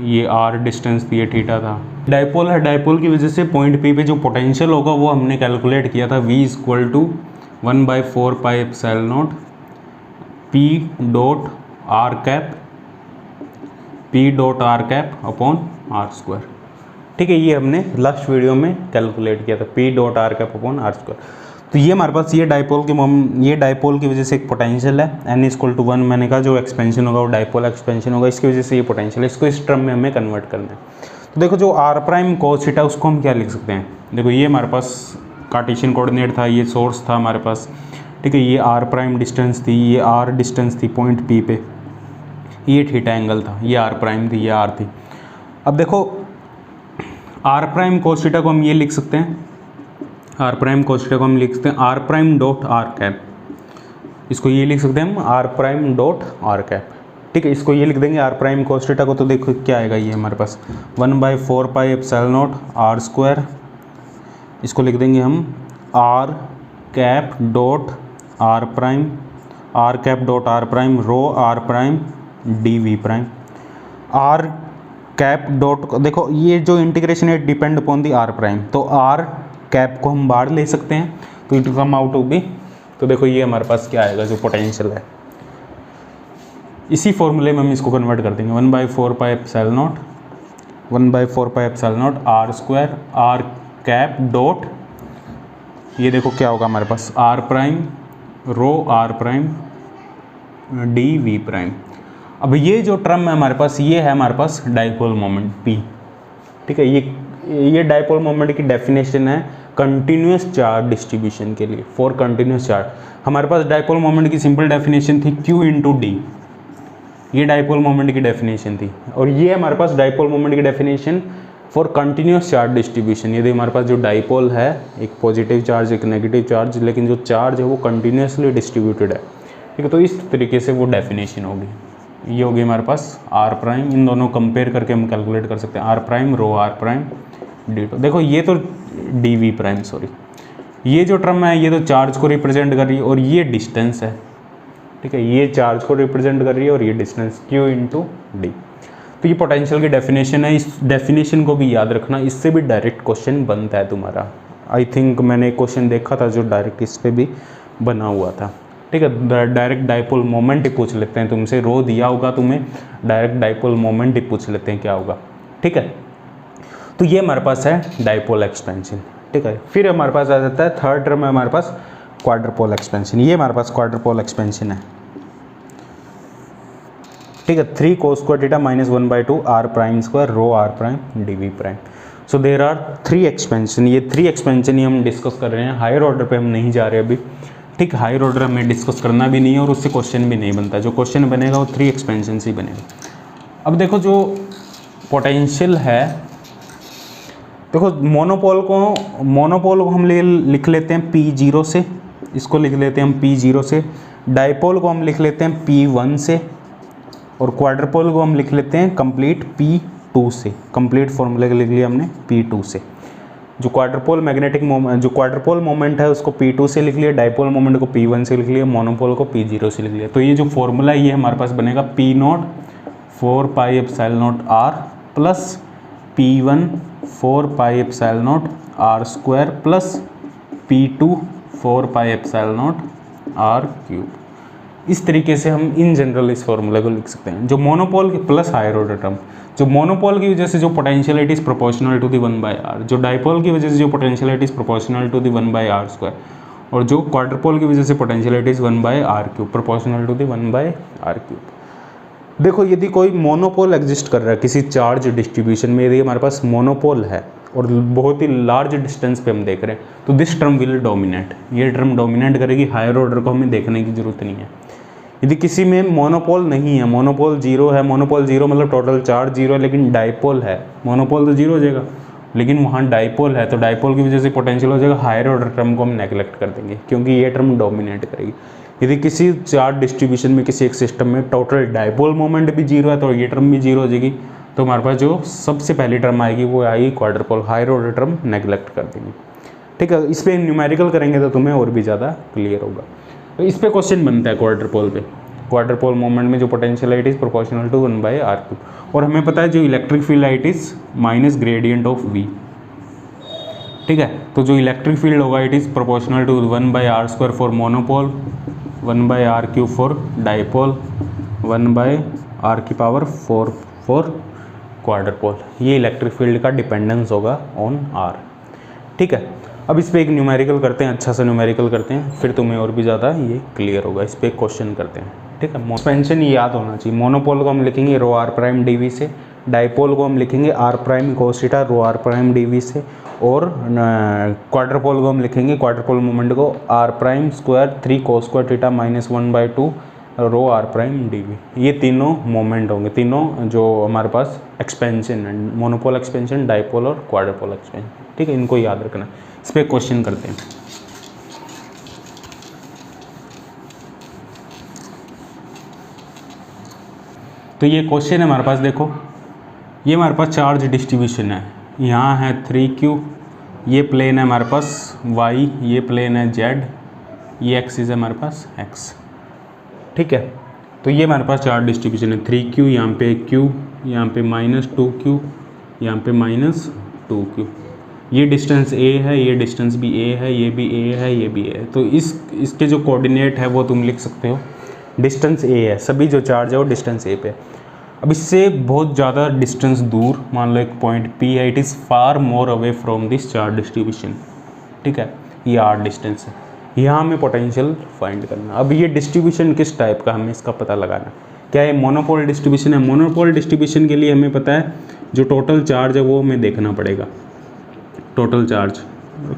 ये r डिस्टेंस थी, ये थीटा था। डाइपोल है, डाइपोल की वजह से पॉइंट P पे जो पोटेंशियल होगा वो हमने कैलकुलेट किया था, V equal to 1/4πε0 P dot r cap upon r², ठीक है, ये हमने लास्ट वीडियो में कैलकुलेट किया था, P dot r cap upon r²। तो ये हमारे पास ये डाइपोल की वजह से एक पोटेंशियल है n इक्वल टू 1, मैंने कहा जो एक्सपेंशन होगा वो डाइपोल एक्सपेंशन होगा, इसकी वजह से ये पोटेंशियल है, इसको इस टर्म में हमें कन्वर्ट करना है। तो देखो जो r प्राइम कोस थीटा उसको हम क्या लिख सकते हैं, देखो ये हमारे पास कार्टेशियन कोऑर्डिनेट था, ये सोर्स था हमारे पास, ठीक है, ये r प्राइम डिस्टेंस थी, ये r डिस्टेंस थी पॉइंट P पे, ये थीटा एंगल था, ये r प्राइम थी, ये r थी। अब देखो r प्राइम कोस थीटा को हम ये लिख सकते हैं, r प्राइम कोस थीटा को हम लिख सकते हैं r prime dot r cap, इसको ये लिख सकते हैं हम r prime dot r cap, ठीक है, इसको ये लिख देंगे r प्राइम कोस थीटा को। तो देखो क्या आएगा, ये हमारे पास 1/4πε0 r², इसको लिख देंगे हम r cap dot r prime rho r prime dv prime, r cap dot, देखो ये जो इंटीग्रेशन है depend upon the r prime, तो r कैप को हम बाहर ले सकते हैं, तो it come out to be, तो देखो ये हमारे पास क्या आएगा जो पोटेंशियल है, इसी फॉर्मूले में हम इसको कन्वर्ट कर देंगे 1/4πε0 r² r कैप डॉट, ये देखो क्या होगा हमारे पास r prime rho r prime dv prime. अब ये जो टर्म है हमारे पास, ये है हमारे पास डाइपोल मोमेंट P, ठीक है, ये डाइपोल मोमेंट की डेफिनेशन है कंटिन्यूस चार्ज डिस्ट्रीब्यूशन के लिए, फॉर कंटिन्यूस चार्ज। हमारे पास डाइपोल मोमेंट की सिंपल डेफिनेशन थी Q × D, ये डाइपोल मोमेंट की डेफिनेशन थी, और ये हमारे पास डाइपोल मोमेंट की definition for continuous charge distribution. यदि हमारे पास जो डाइपोल है, एक पॉजिटिव चार्ज एक नेगेटिव चार्ज, लेकिन जो चार्ज है वो कंटिन्यूसली डिस्ट्रीब्यूटेड है, ठीक है, तो इस तरीके से वो डेफिनेशन होगी, ये होगी हमारे पास r प्राइम, इन दोनों कंपेयर करके हम कैलकुलेट कर सकते हैं r prime rho r prime d2। देखो ये तो dv प्राइम, सॉरी, ये जो टर्म है ये तो चार्ज को रिप्रेजेंट कर रही है और ये डिस्टेंस है, ठीक है, ये चार्ज को रिप्रेजेंट कर रही है और ये डिस्टेंस Q × D। तो ये पोटेंशियल की डेफिनेशन है, इस डेफिनेशन को भी याद रखना, इससे भी डायरेक्ट क्वेश्चन बनता है तुम्हारा। आई थिंक मैंने एक क्वेश्चन देखा था जो डायरेक्ट इस पर भी बना हुआ था, ठीक है, डायरेक्ट डाइपोल मोमेंट ही पूछ लेते हैं तुमसे, रो दिया होगा तुम्हें, डायरेक्ट डाइपोल मोमेंट ही पूछ लेते हैं क्या होगा, ठीक है। तो ये हमारे पास है डाइपोल एक्सपेंशन, ठीक है। फिर हमारे पास आ जाता है थर्ड टर्म में हमारे पास क्वाड्रपोल एक्सपेंशन। ये हमारे पास क्वाड्रपोल एक्सपेंशन है, ठीक है। 3 cos square theta minus 1/2 r prime square rho r prime d v prime. So there are 3 expansion, ये 3 एक्सपेंशन ही हम डिस्कस कर रहे हैं, हायर ऑर्डर पे हम नहीं जा रहे अभी, ठीक। हायर ऑर्डर हमें डिस्कस करना भी नहीं है और उससे क्वेश्चन भी नहीं बनता, जो क्वेश्चन बनेगा वो 3 एक्सपेंशन से ही बनेगा। अब देखो जो पोटेंशियल है, देखो मोनोपोल को हम लिख लेते हैं P0 से, इसको लिख लेते हैं हम P0 से, डाइपोल को हम लिख लेते हैं P1 से, और क्वाड्रपोल को हम लिख लेते हैं कंप्लीट P2 से। कंप्लीट फॉर्मूला लिख लिया हमने P2 से। जो क्वाड्रपोल मैग्नेटिक मोमेंट, जो क्वाड्रपोल मोमेंट है उसको P2 से लिख लिया, डाइपोल मोमेंट को P1 से लिख लिया, मोनोपोल को P0 से लिख लिया। तो ये जो फॉर्मूला है ये हमारे पास बनेगा P0 4 pi epsilon not r plus P1 4 pi epsilon not r square plus P2 4 pi epsilon not r cube. इस तरीके से हम इन जनरल इस फॉर्मूले को लिख सकते हैं। जो मोनोपोल के प्लस हायर ऑर्डर टर्म, जो मोनोपोल की वजह से जो potentiality is proportional to the 1/r, जो डाइपोल की वजह से जो potentiality is proportional to the 1/r square, और जो क्वाड्रपोल की वजह से potentiality is 1/r cube, proportional to the 1/r cube. देखो यदि कोई मोनोपोल एग्जिस्ट कर रहा है किसी चार्ज डिस्ट्रीब्यूशन में, यदि हमारे पास मोनोपोल है और बहुत ही लार्ज डिस्टेंस पे हम देख रहे हैं, तो दिस टर्म विल डोमिनेट, ये टर्म डोमिनेट करेगी, हायर ऑर्डर को हमें देखने की जरूरत नहीं है। यदि किसी में मोनोपोल नहीं है, मोनोपोल जीरो है, मोनोपोल जीरो मतलब टोटल चार्ज जीरो है, लेकिन डाइपोल है, मोनोपोल तो जीरो हो जाएगा, लेकिन वहाँ डाइपोल है, तो डाइपोल की वजह से पोटेंशियल हो जाएगा, हायर ऑर्डर टर्म को हम नेगलेक्ट कर देंगे क्योंकि ये टर्म डोमिनेट करेगी। यदि किसी चार्ज डिस्ट्रीब्यूशन में किसी एक सिस्टम में टोटल डाइपोल मोमेंट भी जीरो है तो ये टर्म भी जीरो हो जाएगी, तो हमारे पास जो सबसे पहली टर्म आएगी वो आएगी क्वाड्रपोल, हायर ऑर्डर टर्म नेगलेक्ट कर देंगे, ठीक है। इस पर न्यूमेरिकल करेंगे तो तुम्हें और भी ज़्यादा क्लियर होगा। तो इस पर क्वेश्चन बनता है क्वाड्रपोल पे, क्वाड्रपोल मोमेंट में जो potential is proportional to 1/r cube, और हमें पता है जो electric field light is minus gradient of v, ठीक है। तो जो इलेक्ट्रिक फील्ड होगा it is proportional to 1/r square for monopole, 1/r cube for dipole, 1/r की पावर 4 फॉर क्वाड्रपोल। ये इलेक्ट्रिक फील्ड का डिपेंडेंस होगा ऑन r, ठीक है। अब इस पर एक न्यूमेरिकल करते हैं, अच्छा सा न्यूमेरिकल करते हैं, फिर तुम्हें और भी ज़्यादा ये क्लियर होगा। इस पर एक क्वेश्चन करते हैं, ठीक है। एक्सपेंशन ये याद होना चाहिए, मोनोपोल को हम लिखेंगे rho r prime d v से, डाइपोल को हम लिखेंगे r prime cos theta rho r prime d v से, और क्वाड्रपोल को हम लिखेंगे, क्वाड्रपोल मोमेंट को r prime square 3 cos square theta minus 1/2 rho r prime d v. ये तीनों मोमेंट होंगे, तीनों जो हमारे पास एक्सपेंशन है, मोनोपोल एक्सपेंशन, डाइपोल और क्वाड्रपोल एक्सपेंशन, ठीक है। इनको याद रखना। इस पर क्वेश्चन करते हैं। तो ये क्वेश्चन है हमारे पास, देखो ये हमारे पास चार्ज डिस्ट्रीब्यूशन है, यहाँ है 3q, ये प्लेन है हमारे पास y, ये प्लेन है z, ये एक्सिस है हमारे पास x, ठीक है। तो ये हमारे पास चार्ज डिस्ट्रीब्यूशन है 3q, यहाँ पे q, यहाँ पे -2q, यहाँ पे -2q, ये डिस्टेंस a है, ये डिस्टेंस भी a है, ये भी a है, ये भी a है। तो इसके जो कोऑर्डिनेट है वो तुम लिख सकते हो, डिस्टेंस a है, सभी जो चार्ज है वो डिस्टेंस a पे है। अब इससे बहुत ज़्यादा डिस्टेंस दूर, मान लो एक पॉइंट P है, it is far more away from this charge distribution, ठीक है। ये r डिस्टेंस है, यहाँ हमें पोटेंशियल फाइंड करना। अब ये डिस्ट्रीब्यूशन किस टाइप का, हमें इसका पता लगाना। क्या ये मोनोपोल डिस्ट्रीब्यूशन है? मोनोपोल डिस्ट्रीब्यूशन के लिए हमें पता है जो टोटल चार्ज है वो हमें देखना पड़ेगा, टोटल चार्ज,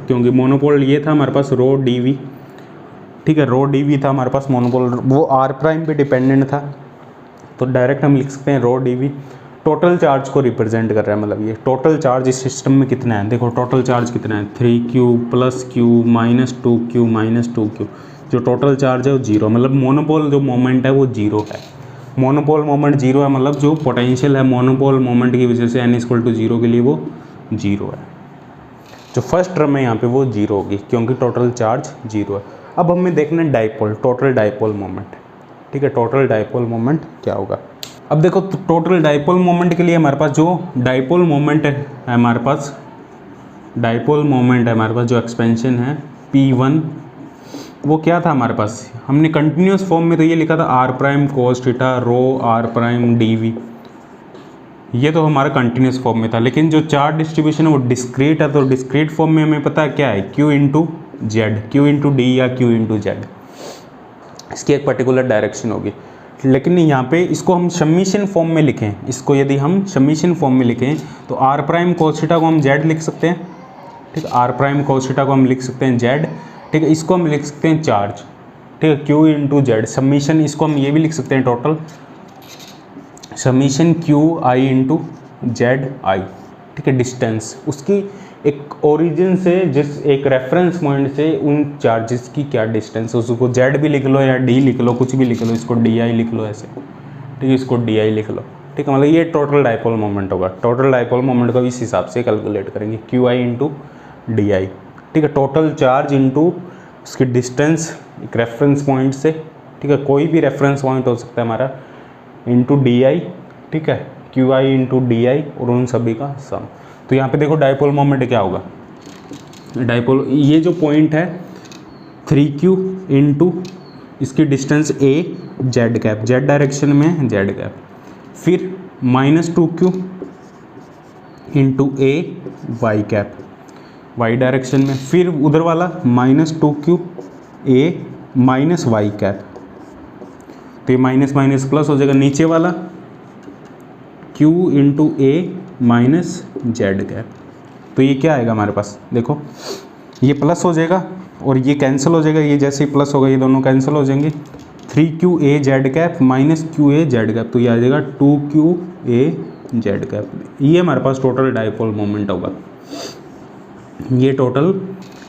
क्योंकि मोनोपोल ये था हमारे पास रो डी वी, ठीक है। रो डी वी था हमारे पास मोनोपोल, वो r प्राइम पे डिपेंडेंट था, तो डायरेक्ट हम लिख सकते हैं रो डी वी टोटल चार्ज को रिप्रेजेंट कर रहा है। मतलब ये टोटल चार्ज इस सिस्टम में कितना है, देखो टोटल चार्ज कितना है 3q + q -2q -2q, जो टोटल चार्ज है वो जीरो, मतलब मोनोपोल जो मोमेंट है वो जीरो है। मोनोपोल मोमेंट जीरो है, मतलब जो पोटेंशियल है मोनोपोल मोमेंट की वजह से n = 0 के लिए वो जीरो है। जो फर्स्ट टर्म है यहाँ पे वो जीरो होगी क्योंकि टोटल चार्ज जीरो है। अब हमें देखना है डाइपोल, टोटल डाइपोल मोमेंट, ठीक है। टोटल डाइपोल मोमेंट क्या होगा? अब देखो टोटल डाइपोल मोमेंट के लिए हमारे पास जो डाइपोल मोमेंट है हमारे पास, डाइपोल मोमेंट है हमारे पास जो एक्सपेंशन है P1 वो क्या था हमारे पास, हमने कंटिन्यूस फॉर्म में तो ये लिखा था r prime cos theta rho r prime d v, ये तो हमारा कंटिन्यूस फॉर्म में था। लेकिन जो चार्ज डिस्ट्रीब्यूशन है वो डिस्क्रीट है, तो डिस्क्रीट फॉर्म में हमें पता है क्या है, Q into Z, Q into D या क्यू इंटू जेड, इसकी एक पर्टिकुलर डायरेक्शन होगी। लेकिन यहाँ पे इसको हम समीशन फॉर्म में लिखें, इसको यदि हम समीशन फॉर्म में लिखें तो आर प्राइम कोस थीटा को हम जेड लिख सकते हैं, ठीक है, आर प्राइम कोस थीटा को हम लिख सकते हैं जेड, ठीक है, इसको हम लिख सकते हैं चार्ज, ठीक है, क्यू इंटू जेड समीशन, इसको हम ये भी लिख सकते हैं total summation Q I into Z I, ठीक है, डिस्टेंस उसकी एक ओरिजिन से जिस एक रेफरेंस पॉइंट से उन चार्जेस की क्या डिस्टेंस है, उसको जेड भी लिख लो या डी लिख लो, कुछ भी लिख लो, इसको डी आई लिख लो ऐसे, ठीक है, इसको डी आई लिख लो, ठीक है, मतलब ये टोटल डाइपोल मोमेंट होगा। टोटल डाइपोल मोमेंट को इस हिसाब से कैलकुलेट करेंगे, Q I into D I, ठीक है, टोटल चार्ज इंटू उसकी डिस्टेंस एक रेफरेंस पॉइंट से, ठीक है, कोई भी रेफरेंस पॉइंट हो सकता है हमारा, इंटू डी आई, ठीक है, Q I into D I और उन सभी का सम। तो यहाँ पे देखो डाइपोल मोमेंट क्या होगा, डाइपोल ये जो पॉइंट है 3Q इंटू इसकी distance A z cap, z direction में जेड कैप, फिर -2Q into A y cap, y direction में, फिर उधर वाला -2Q A minus Y cap, तो ये माइनस माइनस प्लस हो जाएगा, नीचे वाला Q into A minus Z cap, तो ये क्या आएगा हमारे पास, देखो ये प्लस हो जाएगा और ये कैंसिल हो जाएगा, ये जैसे ही प्लस होगा ये दोनों कैंसिल हो जाएंगे, 3QA Z cap minus QA Z cap, तो ये आ जाएगा 2QA जेड कैप, ये हमारे पास टोटल डाइपोल मोमेंट होगा, ये टोटल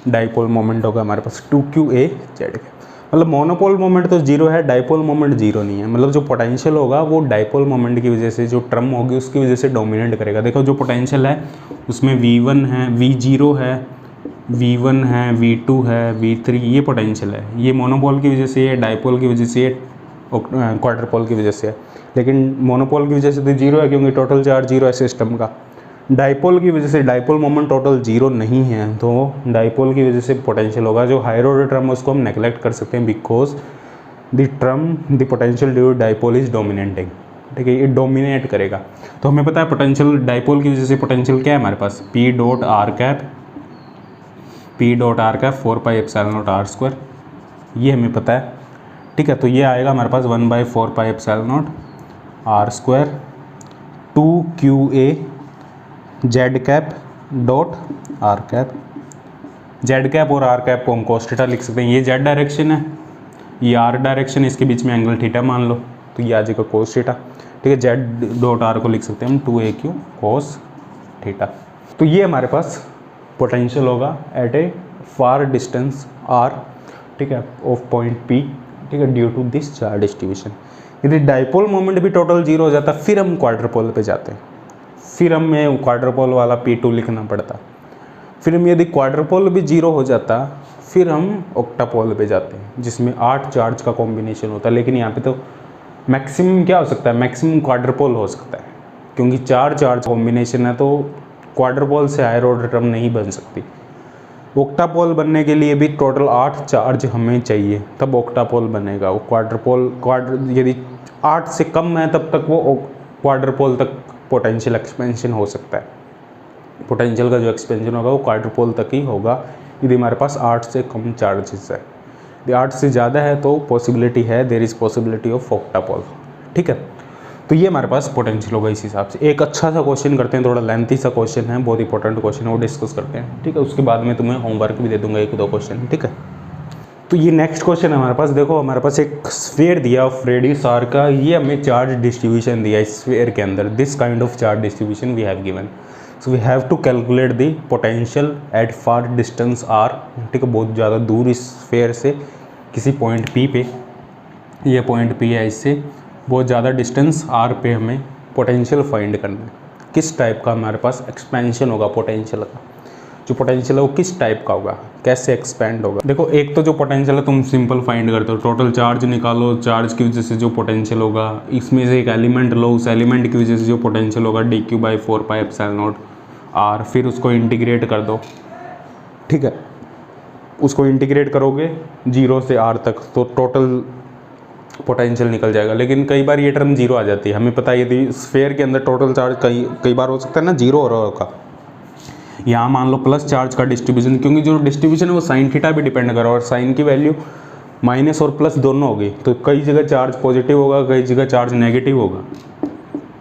डाइपोल मोमेंट होगा हमारे पास 2QA जेड कैप। मतलब मोनोपोल मोमेंट तो जीरो है, डाइपोल मोमेंट जीरो नहीं है, मतलब जो पोटेंशियल होगा वो डाइपोल मोमेंट की वजह से, जो टर्म होगी उसकी वजह से डोमिनेट करेगा। देखो जो पोटेंशियल है उसमें V1 है, V0 है, V1 है, V2 है, V3, ये पोटेंशियल है, ये मोनोपोल की वजह से है, डाइपोल की वजह से है, क्वाड्रपोल की वजह से है। लेकिन मोनोपोल की वजह से तो जीरो है क्योंकि टोटल चार्ज जीरो है सिस्टम का। डाइपोल की वजह से डाइपोल मोमेंट टोटल जीरो नहीं है, तो डाइपोल की वजह से पोटेंशियल होगा। जो हायर ऑर्डर टर्म है उसको हम नेग्लेक्ट कर सकते हैं because the term the potential due dipole is dominating, ठीक है, ये डोमिनेट करेगा। तो हमें पता है पोटेंशियल डाइपोल की वजह से पोटेंशियल क्या है हमारे पास, P dot r cap 4 pi epsilon naught r square, ये हमें पता है, ठीक है। तो ये आएगा हमारे पास 1/4 pi epsilon naught r square 2QA z cap dot r cap, z cap और आर कैप को हम cos थीटा लिख सकते हैं, ये जेड डायरेक्शन है, ये आर डायरेक्शन है, इसके बीच में एंगल थीटा मान लो, तो ये आ जाएगा cos थीटा, ठीक है। जेड डॉट आर को लिख सकते हैं हम 2AQ cos थीटा। तो ये हमारे पास पोटेंशियल होगा at a far distance r, ठीक है, ऑफ पॉइंट P, ठीक है, due to this charge distribution. यदि डाइपोल मोमेंट भी टोटल जीरो हो जाता फिर हम क्वाड्रपोल पे जाते हैं, फिर हमें क्वाड्रपोल वाला P2 लिखना पड़ता, फिर हम यदि क्वाड्रपोल भी जीरो हो जाता फिर हम ऑक्टापोल पे जाते हैं जिसमें 8 चार्ज का कॉम्बिनेशन होता है। लेकिन यहाँ पे तो मैक्सिमम क्या हो सकता है, मैक्सिमम क्वाड्रपोल हो सकता है क्योंकि 4 चार्ज कॉम्बिनेशन है, तो क्वाड्रपोल से हायर ऑर्डर टर्म नहीं बन सकती। ऑक्टापोल बनने के लिए भी टोटल 8 चार्ज हमें चाहिए तब ऑक्टापोल बनेगा। वो क्वाड्रपोल यदि 8 से कम है तब तक वो क्वाड्रपोल तक पोटेंशियल एक्सपेंशन हो सकता है। पोटेंशियल का जो एक्सपेंशन होगा वो क्वाड्रपोल तक ही होगा यदि हमारे पास 8 से कम चार्जेस है। यदि 8 से ज़्यादा है तो पॉसिबिलिटी है, देयर इज़ पॉसिबिलिटी ऑफ ऑक्टापोल, ठीक है। तो ये हमारे पास पोटेंशियल होगा इस हिसाब से। एक अच्छा सा क्वेश्चन करते हैं, थोड़ा लेंथी सा क्वेश्चन है, बहुत इंपॉर्टेंट क्वेश्चन है, वो डिस्कस करते हैं, ठीक है। उसके बाद में तुम्हें होमवर्क भी दे दूंगा 1-2 क्वेश्चन, ठीक है। तो ये नेक्स्ट क्वेश्चन है हमारे पास। देखो हमारे पास एक स्फीयर दिया ऑफ रेडियस आर का, ये हमें चार्ज डिस्ट्रीब्यूशन दिया इस स्फीयर के अंदर, this kind of charge distribution we have given. So we have to calculate the potential at far distance r, ठीक है, बहुत ज़्यादा दूर इस स्फीयर से किसी पॉइंट P पे, ये पॉइंट P है, इससे बहुत ज़्यादा डिस्टेंस R पे हमें पोटेंशियल फाइंड करना है। किस टाइप का हमारे पास एक्सपेंशन होगा पोटेंशियल का, जो पोटेंशियल है वो किस टाइप का होगा, कैसे एक्सपेंड होगा। देखो एक तो जो पोटेंशियल है तुम सिंपल फाइंड करते हो, टोटल चार्ज निकालो, चार्ज की वजह से जो पोटेंशियल होगा, इसमें से एक एलिमेंट लो, उस एलिमेंट की वजह से जो पोटेंशियल होगा dQ/4 pi epsilon not R, फिर उसको इंटीग्रेट कर दो, ठीक है। उसको इंटीग्रेट करोगे 0 से r तक तो टोटल पोटेंशियल निकल जाएगा। लेकिन कई बार ये टर्म 0 आ जाती है, हमें पता है यदि स्फेयर के अंदर टोटल चार्ज कई बार हो सकता है ना 0 हो रहा होगा। यहाँ मान लो प्लस चार्ज का डिस्ट्रीब्यूशन, क्योंकि जो डिस्ट्रीब्यूशन है वो साइन थीटा भी डिपेंड कर रहा है और साइन की वैल्यू माइनस और प्लस दोनों होगी, तो कई जगह चार्ज पॉजिटिव होगा, कई जगह चार्ज नेगेटिव होगा।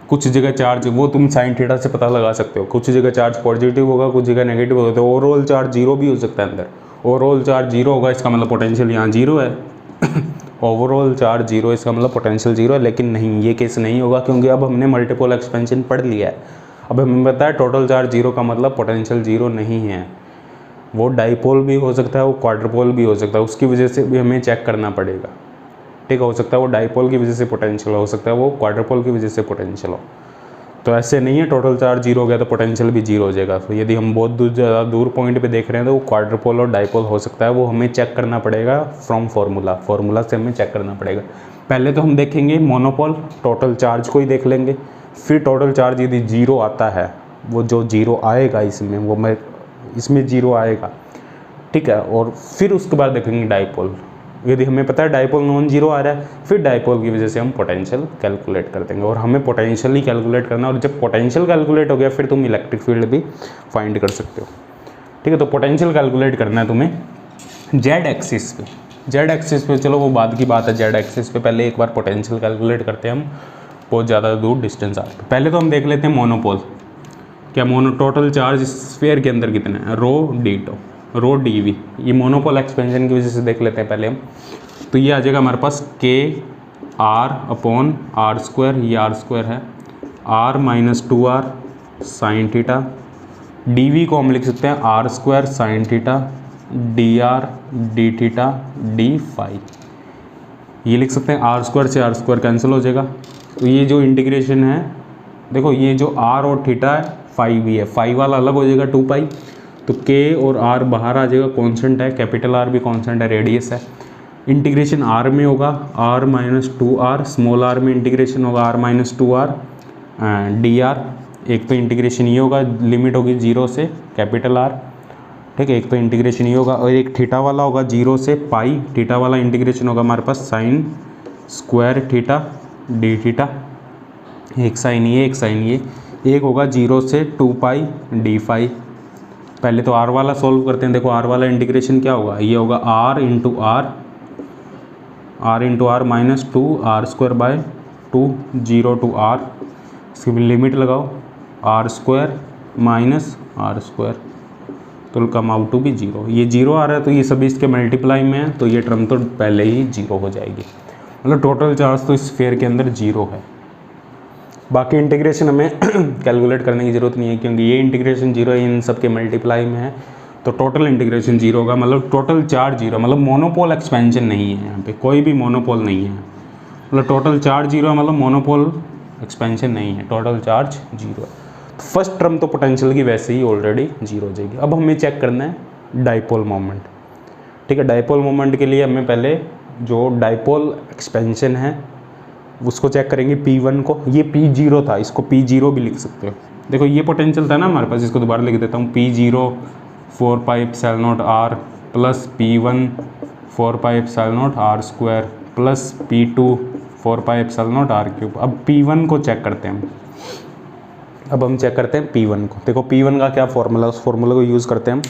कुछ जगह चार्ज वो तुम साइन थीटा से पता लगा सकते हो, कुछ जगह चार्ज पॉजिटिव होगा, कुछ जगह नेगेटिव होगा। तो ओवरऑल चार्ज 0 भी हो सकता है अंदर। ओवरऑल चार्ज 0 होगा, इसका मतलब पोटेंशियल यहाँ 0 है। ओवरऑल चार्ज 0, इसका मतलब पोटेंशियल 0 है। लेकिन नहीं, ये केस नहीं होगा, क्योंकि अब हमने मल्टीपल एक्सपेंशन पढ़ लिया है। अब हमें पता है टोटल चार्ज 0 का मतलब पोटेंशियल 0 नहीं है। वो डाइपोल भी हो सकता है, वो क्वाड्रपोल भी हो सकता है, उसकी वजह से भी हमें चेक करना पड़ेगा। ठीक है, हो सकता है वो डाइपोल की वजह से पोटेंशियल हो सकता है वो क्वाड्रपोल की वजह से पोटेंशियल हो। तो ऐसे नहीं है टोटल चार्ज 0 हो गया तो पोटेंशियल भी 0 हो जाएगा। तो यदि हम बहुत ज़्यादा दूर पॉइंट पे देख रहे हैं तो वो क्वाड्रपोल और डाइपोल हो सकता है, वो हमें चेक करना पड़ेगा फ्रॉम फार्मूला से हमें चेक करना पड़ेगा। पहले तो हम देखेंगे मोनोपोल, टोटल चार्ज को ही देख लेंगे, फिर टोटल चार्ज यदि 0 आता है, वो जो 0 आएगा इसमें, वो मैं इसमें 0 आएगा, ठीक है, और फिर उसके बाद देखेंगे डाइपोल। यदि हमें पता है डाइपोल नॉन 0 आ रहा है, फिर डाइपोल की वजह से हम पोटेंशियल कैलकुलेट कर देंगे। और हमें पोटेंशियल ही कैलकुलेट करना है, और जब पोटेंशियल कैलकुलेट हो गया फिर तुम इलेक्ट्रिक फील्ड भी फाइंड कर सकते हो। ठीक है, तो पोटेंशियल कैलकुलेट करना है तुम्हें जेड एक्सिस पे। जेड एक्सिस पे चलो वो बाद की बात है, जेड एक्सिस पे पहले एक बार पोटेंशियल कैलकुलेट करते हैं हम बहुत ज़्यादा दूर डिस्टेंस आर पे। पहले तो हम देख लेते हैं मोनोपोल। क्या टोटल चार्ज स्फीयर के अंदर कितना है, रो डी वी। ये मोनोपोल एक्सपेंशन की वजह से देख लेते हैं पहले हम। तो ये आ जाएगा हमारे पास k r upon r square, ये आर स्क्वायर है, r minus 2r sine theta. D v को हम लिख सकते हैं r square sine theta d r d theta d phi. ये लिख सकते हैं आर स्क्वायर से आर स्क्वायर कैंसिल हो जाएगा। तो ये जो इंटीग्रेशन है, देखो ये जो आर और थीटा है, फाई भी है, फाई वाला अलग हो जाएगा 2 पाई। तो के और आर बाहर आ जाएगा, कांस्टेंट है, कैपिटल आर भी कांस्टेंट है, रेडियस है। इंटीग्रेशन आर में होगा r minus 2r, small r में इंटीग्रेशन होगा r minus 2r d r. एक तो इंटीग्रेशन ये होगा, लिमिट होगी 0 से कैपिटल आर, ठीक है। एक तो इंटीग्रेशन ये होगा, और एक थीटा वाला होगा 0 से पाई, थीटा वाला इंटीग्रेशन होगा हमारे पास sine square theta d theta. एक साइन ये, एक साइन ये, एक होगा 0 से 2 पाई डी फाई। पहले तो आर वाला सॉल्व करते हैं। देखो आर वाला इंटीग्रेशन क्या होगा, ये होगा r into r minus 2r square by 2 0 to r. इसकी लिमिट लगाओ r square minus r square, तो will come out to be 0। ये 0 आ रहा है तो ये सभी इसके मल्टीप्लाई में है, तो ये टर्म तो पहले ही 0 हो जाएगी। मतलब टोटल चार्ज तो इस स्फीयर के अंदर 0 है। बाकी इंटीग्रेशन हमें कैलकुलेट करने की ज़रूरत नहीं है, क्योंकि ये इंटीग्रेशन 0 है, इन सब के मल्टीप्लाई में है, तो टोटल इंटीग्रेशन 0 होगा। मतलब टोटल चार्ज 0, मतलब मोनोपोल एक्सपेंशन नहीं है, यहाँ पे कोई भी मोनोपोल नहीं है। मतलब टोटल चार्ज 0 है, मतलब मोनोपोल एक्सपेंशन नहीं है, टोटल चार्ज 0 है। तो फर्स्ट टर्म तो पोटेंशियल की वैसे ही ऑलरेडी 0 हो जाएगी। अब हमें चेक करना है डाइपोल मोमेंट, ठीक है। डाइपोल मोमेंट के लिए हमें पहले जो डाइपोल एक्सपेंशन है उसको चेक करेंगे, P1 को। ये P0 था, इसको P0 भी लिख सकते हो। देखो ये पोटेंशियल था ना हमारे पास, इसको दोबारा लिख देता हूँ, P0 4 pi epsilon not r plus P1 4 pi epsilon not r square plus P2 4 pi epsilon not r cube. अब P1 को चेक करते हैं हम। अब हम चेक करते हैं P1 को। देखो P1 का क्या फॉर्मूला, उस फॉर्मूला को यूज़ करते हैं हम।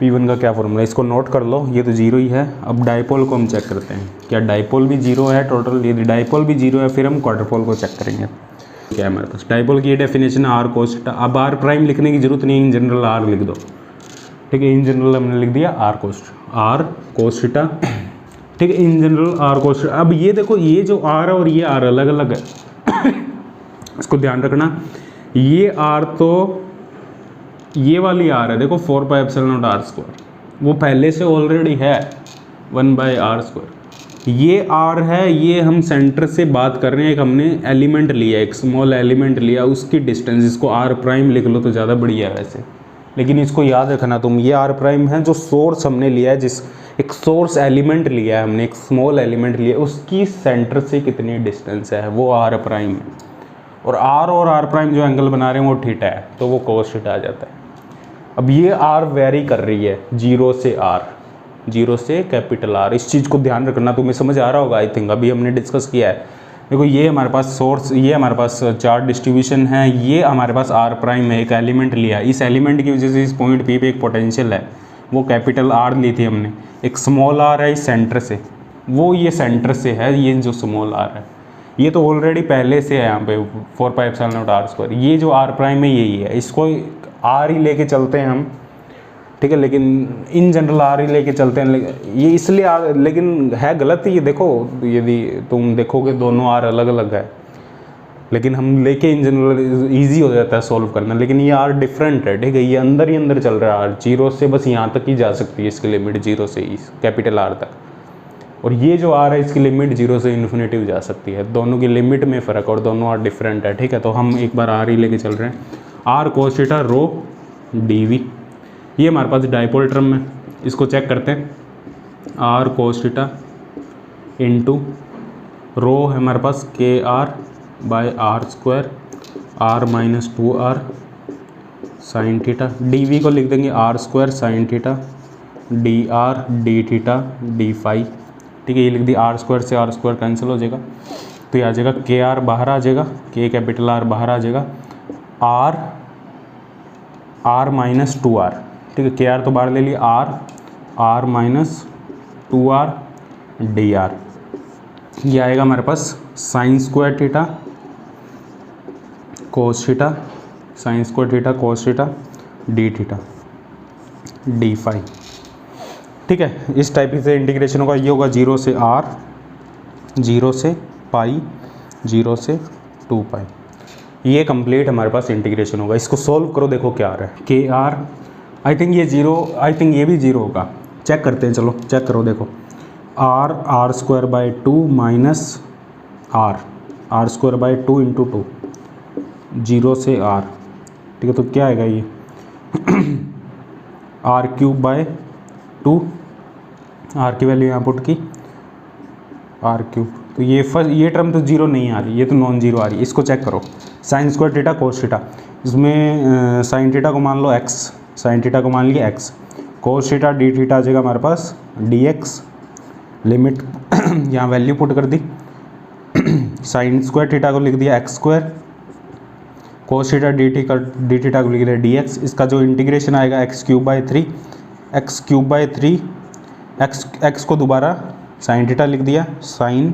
P1 का क्या फॉर्मूला, इसको नोट कर लो, ये तो 0 ही है। अब डाइपोल को हम चेक करते हैं, क्या डाइपोल भी 0 है टोटल। यदि डाइपोल भी 0 है फिर हम क्वाड्रपोल को चेक करेंगे। क्या है हमारे पास डाइपोल की ये डेफिनेशन है, आर कोस थीटा। अब आर प्राइम लिखने की जरूरत नहीं है, इन जनरल आर लिख दो, ठीक है। इन जनरल हमने लिख दिया आर कोस थीटा, ठीक है। इन जनरल आर कोस। अब ये देखो, ये जो आर है और ये आर अलग अलग है इसको ध्यान रखना। ये आर तो ये वाली आर है, देखो 4 pi epsilon not r square, वो पहले से ऑलरेडी है 1 बाई आर स्क्वायर। ये आर है, ये हम सेंटर से बात कर रहे हैं, एक हमने एलिमेंट लिया, एक स्मॉल एलिमेंट लिया, उसकी डिस्टेंस, इसको आर प्राइम लिख लो तो ज़्यादा बढ़िया है वैसे। लेकिन इसको याद रखना तुम, ये आर प्राइम है जो सोर्स हमने लिया है, जिस एक सोर्स एलिमेंट लिया है हमने, एक स्मॉल एलिमेंट लिया है, उसकी सेंटर से कितनी डिस्टेंस है वो आर प्राइम है। और आर प्राइम जो एंगल बना रहे हैं वो थीटा है, तो वो कोस थीटा आ जाता है। अब ये आर वेरी कर रही है 0 से आर, 0 से कैपिटल आर, इस चीज़ को ध्यान रखना। तुम्हें समझ आ रहा होगा आई थिंक, अभी हमने डिस्कस किया है। देखो ये हमारे पास सोर्स, ये हमारे पास चार्ज डिस्ट्रीब्यूशन है, ये हमारे पास आर प्राइम है, एक एलिमेंट लिया, इस एलिमेंट की वजह से इस पॉइंट पी पे एक पोटेंशियल है, वो कैपिटल आर ली थी हमने। एक स्मॉल आर है इस सेंटर से, वो ये सेंटर से है, ये जो स्मॉल आर है ये तो ऑलरेडी पहले से है यहाँ पे 4πε0r²। ये जो आर प्राइम है यही है, इसको आर ही लेके चलते हैं हम, ठीक है, लेकिन इन जनरल आर ही लेके चलते हैं। ये इसलिए आर, लेकिन है गलत ये। देखो यदि तुम देखोगे दोनों आर अलग अलग है, लेकिन हम लेके इन जनरल ईजी हो जाता है सॉल्व करना, लेकिन ये आर डिफरेंट है, ठीक है, ये अंदर ही अंदर चल रहा है आर, 0 से बस यहाँ तक ही जा सकती है इसकी लिमिट, 0 से कैपिटल आर तक। और ये जो आर है इसकी लिमिट 0 से इन्फिनिटी जा सकती है, दोनों की लिमिट में फ़र्क और दोनों आर डिफरेंट है, ठीक है। तो हम एक बार आर ही लेके चल रहे हैं, r cos theta rho d v, ये हमारे पास डाइपोल टर्म है, इसको चेक करते हैं। R cos theta into rho है हमारे पास k r by r², r - 2r sine theta, d v को लिख देंगे r² sine theta d r d theta d phi, ठीक है, ये लिख दिया। r² से r² कैंसिल हो जाएगा, तो ये आ जाएगा के आर बाहर आ जाएगा, के कैपिटल आर बाहर आ जाएगा, r - 2r, ठीक है, के आर तो बाहर ले लिया, r - 2r डी आर, ये आएगा हमारे पास sin² theta cos theta, sin² theta cos theta d theta d phi, ठीक है। इस टाइप से इंटीग्रेशन होगा, ये होगा 0 से r, 0 से पाई, 0 से 2 पाई, ये कंप्लीट हमारे पास इंटीग्रेशन होगा। इसको सॉल्व करो, देखो क्या आ रहा है। के आर आई थिंक ये 0, आई थिंक ये भी 0 होगा, चेक करते हैं, चलो चेक करो, देखो r² by 2 minus r² by 2 into 2, 0 से r, ठीक है, तो क्या आएगा ये r³ बाय 2, r की वैल्यू यहाँ पुट की r³, तो ये टर्म तो 0 नहीं आ रही, ये तो नॉन जीरो आ रही है। इसको चेक करो, sin² थीटा कोस थीटा, इसमें साइन थीटा को मान लो x, साइन थीटा को मान लिया x, cos theta d theta आ जाएगा हमारे पास dx, लिमिट यहाँ वैल्यू पुट कर दी, sin² थीटा को लिख दिया x², कोस थीटा डी थीटा को लिख दिया dx, इसका जो इंटीग्रेशन आएगा x³ by 3, x³ by 3, x को दोबारा साइन थीटा लिख दिया, sine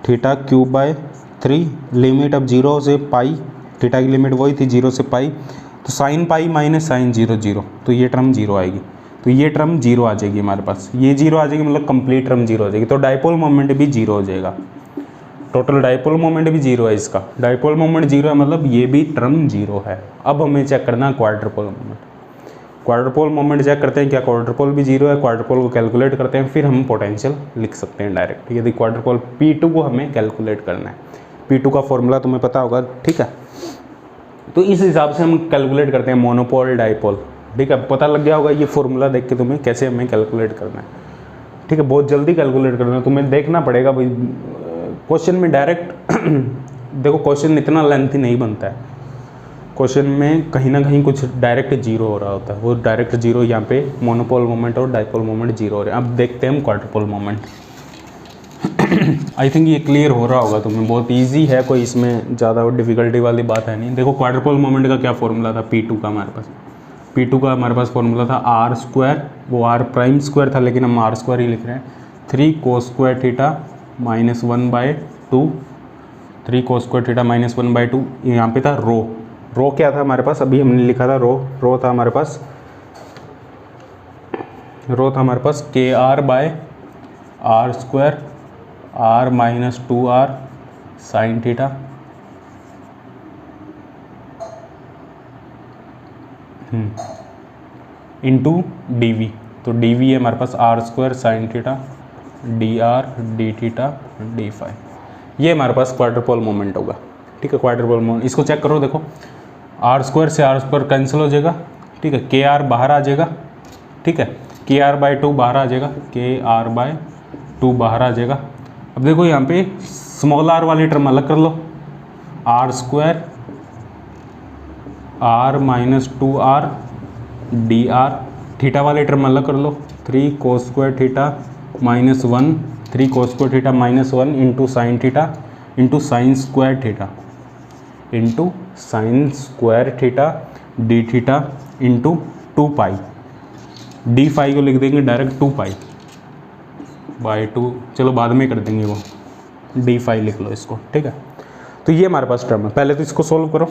theta cube by 3, limit अब 0 से पाई, थीटा की लिमिट वही थी 0 से पाई, तो साइन पाई माइनस साइन 0 0, तो ये टर्म 0 आएगी, तो ये टर्म 0 आ जाएगी हमारे पास, ये 0 आ जाएगी, मतलब कंप्लीट टर्म 0 हो जाएगी। तो डाइपोल मोमेंट भी 0 हो जाएगा, टोटल डाइपोल मोमेंट भी 0 है, इसका डाइपोल मोमेंट 0 है, मतलब ये भी टर्म 0 है। अब हमें चेक करना है क्वाड्रपोल मोमेंट, क्वाड्रपोल मोमेंट चेक करते हैं, क्या क्वाड्रपोल भी 0 है, क्वाड्रपोल को कैलकुलेट करते हैं, फिर हम पोटेंशियल लिख सकते हैं डायरेक्ट। यदि क्वाड्रपोल P2 को हमें कैलकुलेट करना है, P2 का फॉर्मूला तुम्हें पता होगा, ठीक है, तो इस हिसाब से हम कैलकुलेट करते हैं मोनोपोल डाइपोल, ठीक है, पता लग गया होगा ये फॉर्मूला देख के तुम्हें कैसे हमें कैलकुलेट करना है, ठीक है, बहुत जल्दी कैलकुलेट करना है, तुम्हें देखना पड़ेगा भाई क्वेश्चन में डायरेक्ट देखो क्वेश्चन इतना लेंथी नहीं बनता है, क्वेश्चन में कहीं ना कहीं कुछ डायरेक्ट 0 हो रहा होता है, वो डायरेक्ट 0 यहाँ पे मोनोपोल मोमेंट और डाइपोल मोमेंट 0 हो रहे हैं। अब देखते हैं हम क्वाड्रपोल मोमेंट। आई थिंक ये क्लियर हो रहा होगा तुम्हें, बहुत इजी है, कोई इसमें ज़्यादा डिफिकल्टी वाली बात है नहीं। देखो क्वाड्रपोल मोमेंट का क्या फॉर्मूला था, P2 का हमारे पास, P2 का हमारे पास फॉर्मूला था r², वो r' था लेकिन हम r² ही लिख रहे हैं, 3 cos² theta minus 1/2, 3 cos² theta minus 1/2, यहाँ पे था रो क्या था हमारे पास, अभी हमने लिखा था रो था हमारे पास, k r by r² r - 2r sine theta into d v, तो डी वी है हमारे पास r² sine theta d r d theta d phi, ये हमारे पास क्वाड्रपोल मोमेंट होगा, ठीक है, क्वाड्रपोल मोमेंट। इसको चेक करो, देखो r² से r² कैंसिल हो जाएगा, ठीक है, के आर बाहर आ जाएगा, ठीक है, के आर बाई 2 बाहर आ जाएगा, के आर बाय 2 बाहर आ जाएगा। अब देखो यहाँ पे स्मॉल r वाली टर्म अलग कर लो, r² r - 2r d are, theta वाले टर्म अलग कर लो, 3 cos square theta minus 1, 3 cos square theta minus 1 into sine theta into sine square theta into sine square theta d theta into 2 पाई, डी फाई को लिख देंगे डायरेक्ट 2 पाई बाई 2, चलो बाद में कर देंगे वो, डी फाई लिख लो इसको, ठीक है। तो ये हमारे पास टर्म है, पहले तो इसको सोल्व करो,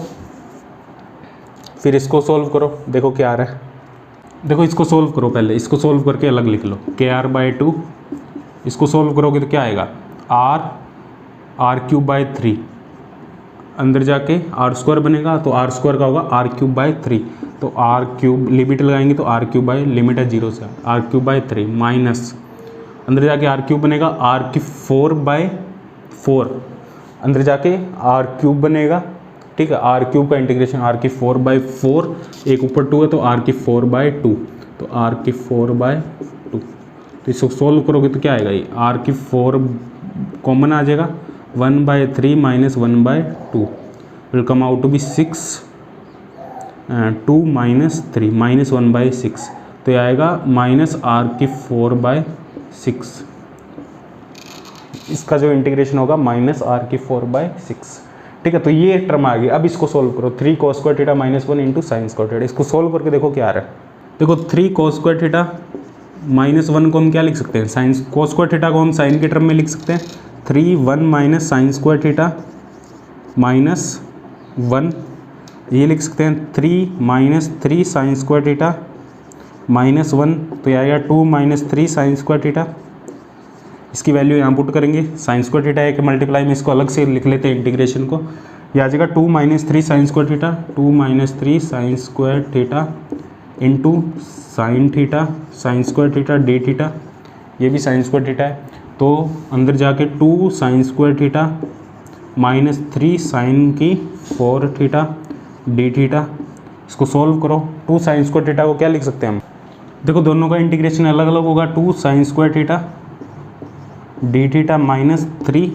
फिर इसको सोल्व करो, देखो क्या आ रहा है। देखो इसको सोल्व करो, पहले इसको सोल्व करके अलग लिख लो, के आर बाई 2, इसको सोल्व करोगे तो क्या आएगा, आर क्यूब बाई 3, अंदर जाके आर स्क्वायर बनेगा, तो आर स्क्वायर का होगा आर क्यूब बाई 3, तो आर क्यूब लिमिट लगाएंगे तो आर क्यूब बाई, लिमिट है 0 से, आर क्यूब बाई 3 माइनस, अंदर जाके आर क्यूब बनेगा आर की 4 बाई 4, अंदर जाके आर क्यूब बनेगा, ठीक है। आर क्यूब का इंटीग्रेशन आर की 4 बाई 4, एक ऊपर 2 है तो आर की 4 बाई 2, तो आर की 4 बाई 2, तो इसको सोल्व करोगे तो क्या आएगा, ये आर की 4 कॉमन आ जाएगा, 1 by 3 minus 1 by 2 will come out to be 6, 2 minus 3 minus 1 by 6, तो ये आएगा माइनस आर की 4 बाई 6, इसका जो इंटीग्रेशन होगा माइनस आर की 4 बाई 6, ठीक है। तो ये टर्म आ गई। अब इसको सोल्व करो, 3 cos square theta minus 1 into sine square theta, इसको सोल्व करके देखो क्या आ रहा है। देखो 3 cos स्क्वायर थीटा माइनस 1 को हम क्या लिख सकते हैं, साइन, cos स्क्वायर थीटा को हम साइन के टर्म में लिख सकते हैं, 3 1 minus sign square theta minus 1, ये लिख सकते हैं 3 minus 3 sign square theta minus 1, तो ये आएगा 2 माइनस 3 साइन स्क्वायर थीटा, इसकी वैल्यू यहाँ पुट करेंगे, साइन स्क्वायर थीटा है कि मल्टीप्लाई में इसको अलग से लिख लेते हैं इंटीग्रेशन को, ये आ जाएगा 2 minus 3 sign square theta, 2 minus 3 sign square theta into sine theta, sign square theta d theta, ये भी साइन स्क्वायर थीटा है, तो अंदर जाके 2 sine square theta minus 3 sine की 4 थीटा डी थीटा, इसको सोल्व करो, 2 साइन स्क्वायर थीटा को क्या लिख सकते हैं हम, देखो दोनों का इंटीग्रेशन अलग अलग होगा, 2 sine square theta d theta minus 3,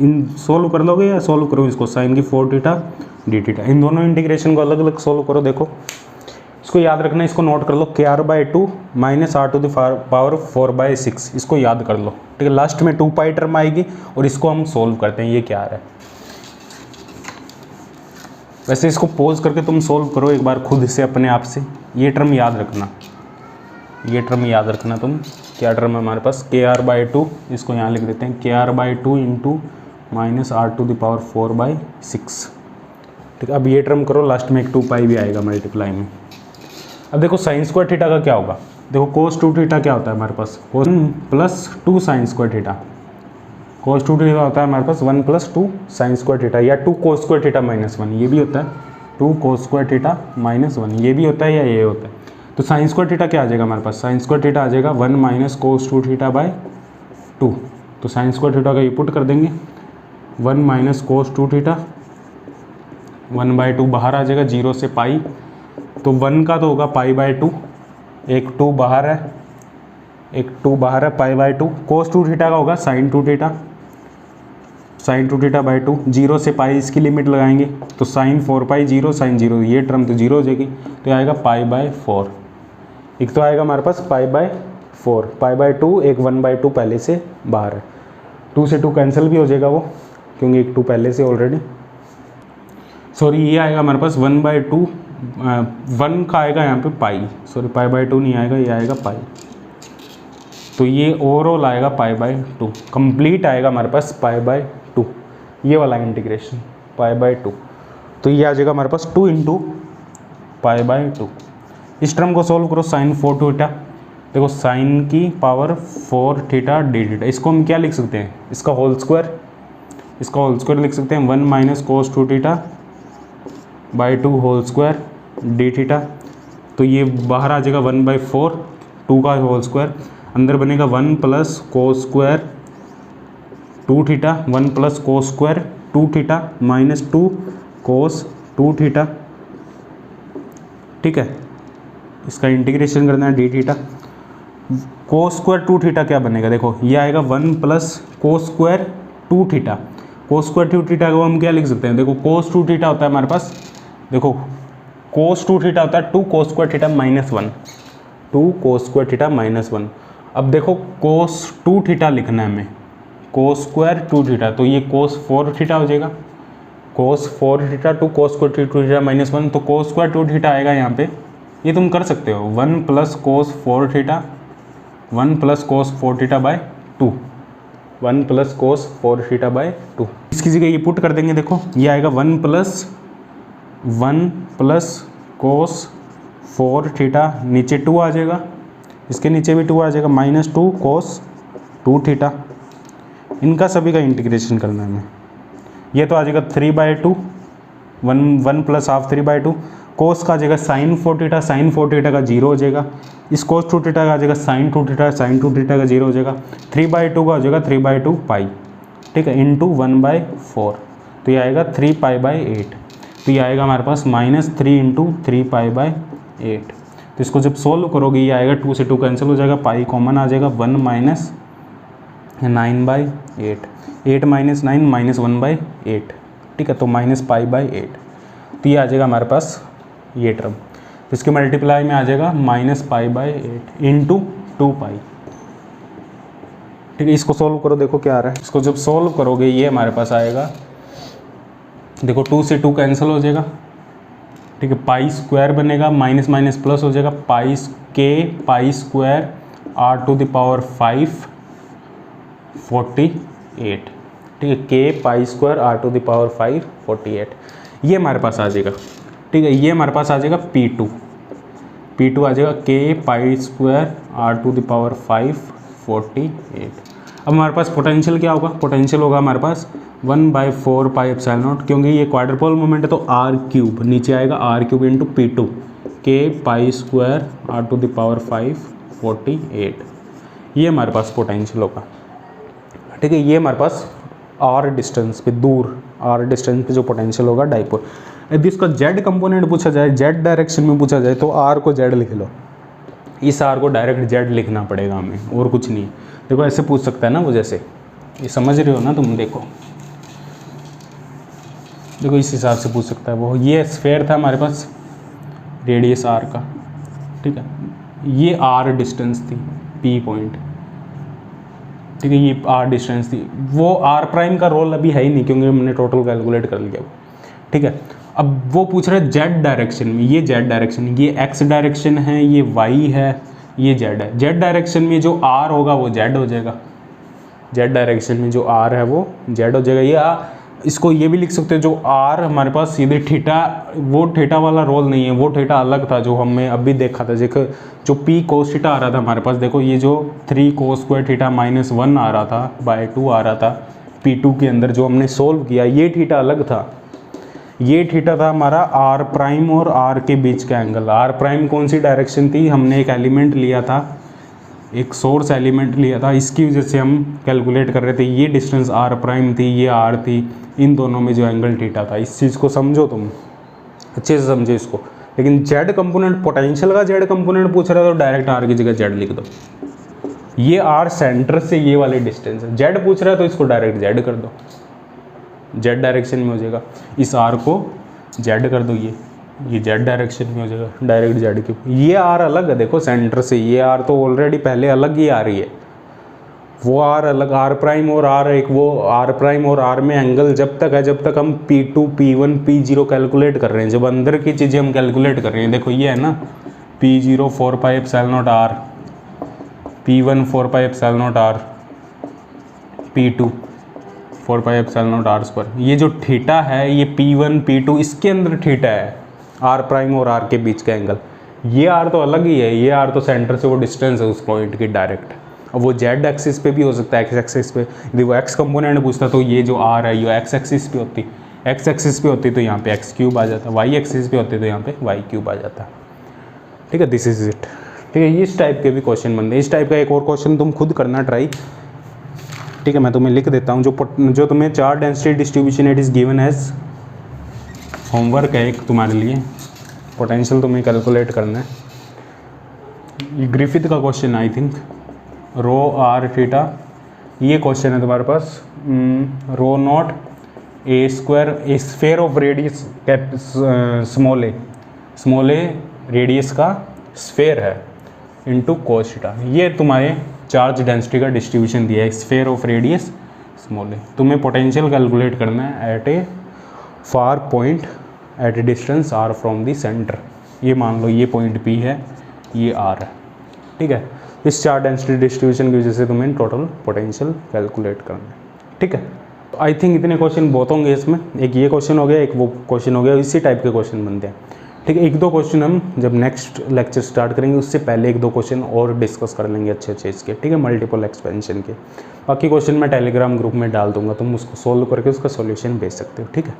इन सोल्व कर लोगे या सोल्व करो इसको, साइन की 4 थीटा डी थीटा, इन दोनों इंटीग्रेशन को अलग अलग सोल्व करो। देखो इसको याद रखना, इसको नोट कर लो, k r by 2 minus r to the power 4 by 6, इसको याद कर लो, ठीक है। लास्ट में 2 पाई टर्म आएगी और इसको हम सोल्व करते हैं, ये क्या आ रहा है। वैसे इसको पॉज करके तुम सोल्व करो एक बार खुद से अपने आप से, ये टर्म याद रखना, ये टर्म याद रखना तुम, क्या टर्म है हमारे पास, के आर बाई 2, इसको यहाँ लिख देते हैं, k r by 2 into minus r to the power 4 by 6, ठीक है। अब ये टर्म करो, लास्ट में एक 2 पाई भी आएगा मल्टीप्लाई में। अब देखो साइन स्क्वायर थीटा का क्या होगा, देखो कोस 2 थीटा क्या होता है हमारे पास, कोस प्लस 2 साइन स्क्वायर थीटा, कोस 2 थीटा होता है हमारे पास 1 प्लस 2 साइन स्क्वायर थीटा, या 2 कोस स्क्वायर थीटा माइनस 1, ये भी होता है 2 कोस स्क्वायर थीटा माइनस 1, ये भी होता है या ये होता है। तो साइन स्क्वायर थीटा क्या आ जाएगा हमारे पास, साइन स्क्वायर थीटा आ जाएगा 1 माइनस कोस 2 थीटा बाई 2, तो साइन स्क्वायर थीटा का ये पुट कर देंगे, 1 माइनस कोस 2 थीटा, 1 बाई 2 बाहर आ जाएगा 0 से पाई, तो 1 का तो होगा पाई बाई 2, एक 2 बाहर है, एक 2 बाहर है, पाई बाई 2, कोस 2 थीटा का होगा sine 2 theta, sine 2 theta by 2, 0 से पाई इसकी लिमिट लगाएंगे, तो साइन 4 पाई 0 साइन 0, ये टर्म तो 0 हो जाएगी, तो आएगा पाई बाई 4, एक तो आएगा हमारे पास पाई बाई 4, पाई बाई 2, एक 1 बाई 2 पहले से बाहर है, 2 से 2 कैंसिल भी हो जाएगा वो, क्योंकि एक 2 पहले से ऑलरेडी, सॉरी ये आएगा हमारे पास 1 बाई 2, 1 का आएगा यहाँ पे पाई, सॉरी पाई बाई 2 नहीं आएगा, ये आएगा पाई, तो ये ओवरऑल आएगा पाई बाई 2, कंप्लीट आएगा हमारे पास पाई बाई 2, ये वाला इंटीग्रेशन पाई बाई 2, तो ये आ जाएगा हमारे पास 2 इंटू पाई बाई 2। इस टर्म को सोल्व करो, साइन 4 थीटा, देखो साइन की पावर 4 थीटा डी थीटा, इसको हम क्या लिख सकते हैं, इसका होल स्क्वायर, इसका होल स्क्वायर लिख सकते हैं 1 minus cos 2 theta by 2 whole square d theta, तो ये बाहर आ जाएगा 1 बाई 4, 2 का होल स्क्वायर, अंदर बनेगा 1 plus cos square 2 theta, 1 plus cos square 2 theta minus 2 कोस 2 थीटा, ठीक है। इसका इंटीग्रेशन करना है D theta, cos square 2 theta क्या बनेगा, देखो ये आएगा 1 plus cos square 2 theta, cos square 2 theta को हम क्या लिख सकते हैं, देखो कोस 2 थीटा होता है हमारे पास, देखो कोस 2 थीटा होता है 2 cos square theta minus 1, 2 cos square theta minus 1। अब देखो कोस 2 थीटा लिखना है हमें, कोस स्क्वायर 2 थीटा, तो ये कोस 4 थीटा हो जाएगा, कोस 4 theta 2 cos square 2 theta minus 1, तो कोस स्क्वायर 2 थीटा आएगा यहाँ पे, ये तुम कर सकते हो 1 plus cos 4 theta, 1 plus cos 4 theta by 2, 1 plus cos 4 theta by 2। इसकी जगह ये पुट कर देंगे, देखो ये आएगा 1 प्लस कोस 4 थीटा, नीचे 2 आ जाएगा, इसके नीचे भी 2 आ जाएगा, माइनस 2 कोस 2 थीटा। इनका सभी का इंटीग्रेशन करना है हमें, ये तो आ जाएगा 3/2, 1 प्लस हाफ 3/2, कोस का आ जाएगा साइन 4 थीटा, साइन 4 थीटा का 0 हो जाएगा, इस कोस 2 थीटा का आ जाएगा साइन 2 थीटा, साइन 2 थीटा का 0 हो जाएगा, 3/2 का हो जाएगा 3/2 पाई, ठीक है, इंटू 1/4, तो ये आएगा 3 पाई/8, तो ये आएगा हमारे पास -3 इंटू 3 पाई/8। तो इसको जब सोल्व करोगे ये आएगा 2 से 2 कैंसिल हो जाएगा, पाई कॉमन आ जाएगा, 1 माइनस 9/8, 8 माइनस 9 माइनस 1/8, ठीक है, तो माइनस पाई/8, तो ये आ जाएगा हमारे पास ये टर्म, तो इसके मल्टीप्लाई में आ जाएगा माइनस पाई/8 इंटू 2 पाई, ठीक है। इसको सोल्व करो, देखो क्या आ रहा है, इसको जब सोल्व करोगे ये हमारे पास आएगा, देखो 2 से 2 कैंसिल हो जाएगा, ठीक है, पाई स्क्वायर बनेगा, माइनस माइनस प्लस हो जाएगा, पाई स्क्वायर r⁵ 48, ठीक है, के पाई स्क्वायर r⁵ 48, ये हमारे पास आ जाएगा, ठीक है, ये हमारे पास आ जाएगा P2 आ जाएगा के पाई स्क्वायर r⁵ 48। अब हमारे पास पोटेंशियल क्या होगा, पोटेंशियल होगा हमारे पास 1/4 पाई एप्सिलॉन नॉट, क्योंकि ये क्वाड्रुपल मोमेंट है तो r³ नीचे आएगा, r³ इंटू P2 के पाई स्क्वायर r⁵ 48, ये हमारे पास पोटेंशियल होगा, ठीक है। ये हमारे पास r डिस्टेंस पे, दूर r डिस्टेंस पे जो पोटेंशियल होगा डाइपोल। यदि इसका z कंपोनेंट पूछा जाए, z डायरेक्शन में पूछा जाए, तो r को z लिख लो, इस r को डायरेक्ट z लिखना पड़ेगा हमें, और कुछ नहीं। देखो ऐसे पूछ सकता है ना वो, जैसे ये समझ रहे हो ना तुम, देखो इस हिसाब से पूछ सकता है वो। ये स्फेयर था हमारे पास, रेडियस r का, ठीक है, ये r डिस्टेंस थी p पॉइंट, ठीक है, ये r डिस्टेंस थी, वो r' का रोल अभी है ही नहीं क्योंकि हमने टोटल कैलकुलेट कर लिया, ठीक है। अब वो पूछ रहा है z डायरेक्शन में, ये z डायरेक्शन, ये x डायरेक्शन है, ये y है, ये z है। z डायरेक्शन में जो r होगा वो z हो जाएगा, z डायरेक्शन में जो r है वो z हो जाएगा। या इसको ये भी लिख सकते हो, जो r हमारे पास सीधे थीटा, वो थीटा वाला रोल नहीं है, वो थीटा अलग था जो हमने अभी देखा था, देखो जो p cos थीटा आ रहा था हमारे पास, देखो ये जो 3 cos स्क्वायर थीटा -1 आ रहा था /2 आ रहा था P2 के अंदर, जो हमने सोल्व किया, ये थीटा अलग था, ये थीटा था हमारा r' और r के बीच का एंगल। r' कौन सी डायरेक्शन थी, हमने एक एलिमेंट लिया था, एक सोर्स एलिमेंट लिया था, इसकी वजह से हम कैलकुलेट कर रहे थे, ये डिस्टेंस r' थी, ये r थी, इन दोनों में जो एंगल थीटा था। इस चीज़ को समझो तुम, अच्छे से समझो इसको। लेकिन z कंपोनेंट, पोटेंशियल का z कंपोनेंट पूछ रहा है तो डायरेक्ट r की जगह z लिख दो, ये r सेंटर से ये वाले डिस्टेंस है, z पूछ रहा है तो इसको डायरेक्ट z कर दो, z डायरेक्शन में हो जाएगा, इस r को z कर दो, ये z डायरेक्शन में हो जाएगा, डायरेक्ट z के। ये r अलग है, देखो सेंटर से ये r तो ऑलरेडी पहले अलग ही आ रही है, वो r अलग, r' और r एक, वो r' और r में एंगल जब तक है, जब तक हम P2 P1 P0 कैलकुलेट कर रहे हैं, जब अंदर की चीज़ें हम कैलकुलेट कर रहे हैं, देखो ये है ना P0 4 pi epsilon not r, P1 4 pi epsilon not r, P2 4 pi epsilon not r square, ये जो थीटा है ये P1 P2 इसके अंदर थीटा है, r' और r के बीच का एंगल, ये r तो अलग ही है, ये r तो सेंटर से वो डिस्टेंस है उस पॉइंट की डायरेक्ट। अब वो z एक्सिस पे भी हो सकता है, x एक्सिस पे, यदि वो x कंपोनेंट पूछता तो ये जो r है ये x एक्सिस पे होती, x एक्सिस पे होती तो यहाँ पे x³ आ जाता, y एक्सिस पे होती तो यहाँ पे y³ आ जाता, ठीक है। दिस इज इट, ठीक है। इस टाइप के भी क्वेश्चन बनते हैं, इस टाइप का एक और क्वेश्चन तुम खुद करना ट्राई, ठीक है, मैं तुम्हें लिख देता हूँ, जो तुम्हें charge density distribution it is given as homework है एक तुम्हारे लिए, पोटेंशियल तुम्हें कैलकुलेट करना है। ये ग्रिफिथ का question I think, rho r theta, ये क्वेश्चन है तुम्हारे पास, rho not a square, a sphere of radius small small a radius का स्फेयर है इनटू cos थीटा। ये तुम्हारे चार्ज डेंसिटी का डिस्ट्रीब्यूशन दिया है, sphere of radius small a. तुम्हें पोटेंशियल कैलकुलेट करना है at a far point at a distance r from the centre. ये मान लो ये पॉइंट P है, ये R है, ठीक है। इस चार्ज डेंसिटी डिस्ट्रीब्यूशन की वजह से तुम्हें टोटल पोटेंशियल कैलकुलेट करना है, ठीक है। आई थिंक इतने क्वेश्चन बहुत होंगे इसमें, एक ये क्वेश्चन हो गया, एक वो क्वेश्चन हो गया, इसी टाइप के क्वेश्चन बनते हैं, ठीक है। एक दो क्वेश्चन हम जब नेक्स्ट लेक्चर स्टार्ट करेंगे उससे पहले एक दो क्वेश्चन और डिस्कस कर लेंगे अच्छे अच्छे इसके, ठीक है, मल्टीपल एक्सपेंशन के। बाकी क्वेश्चन मैं टेलीग्राम ग्रुप में डाल दूंगा, तुम उसको सोल्व करके उसका सॉल्यूशन भेज सकते हो, ठीक है।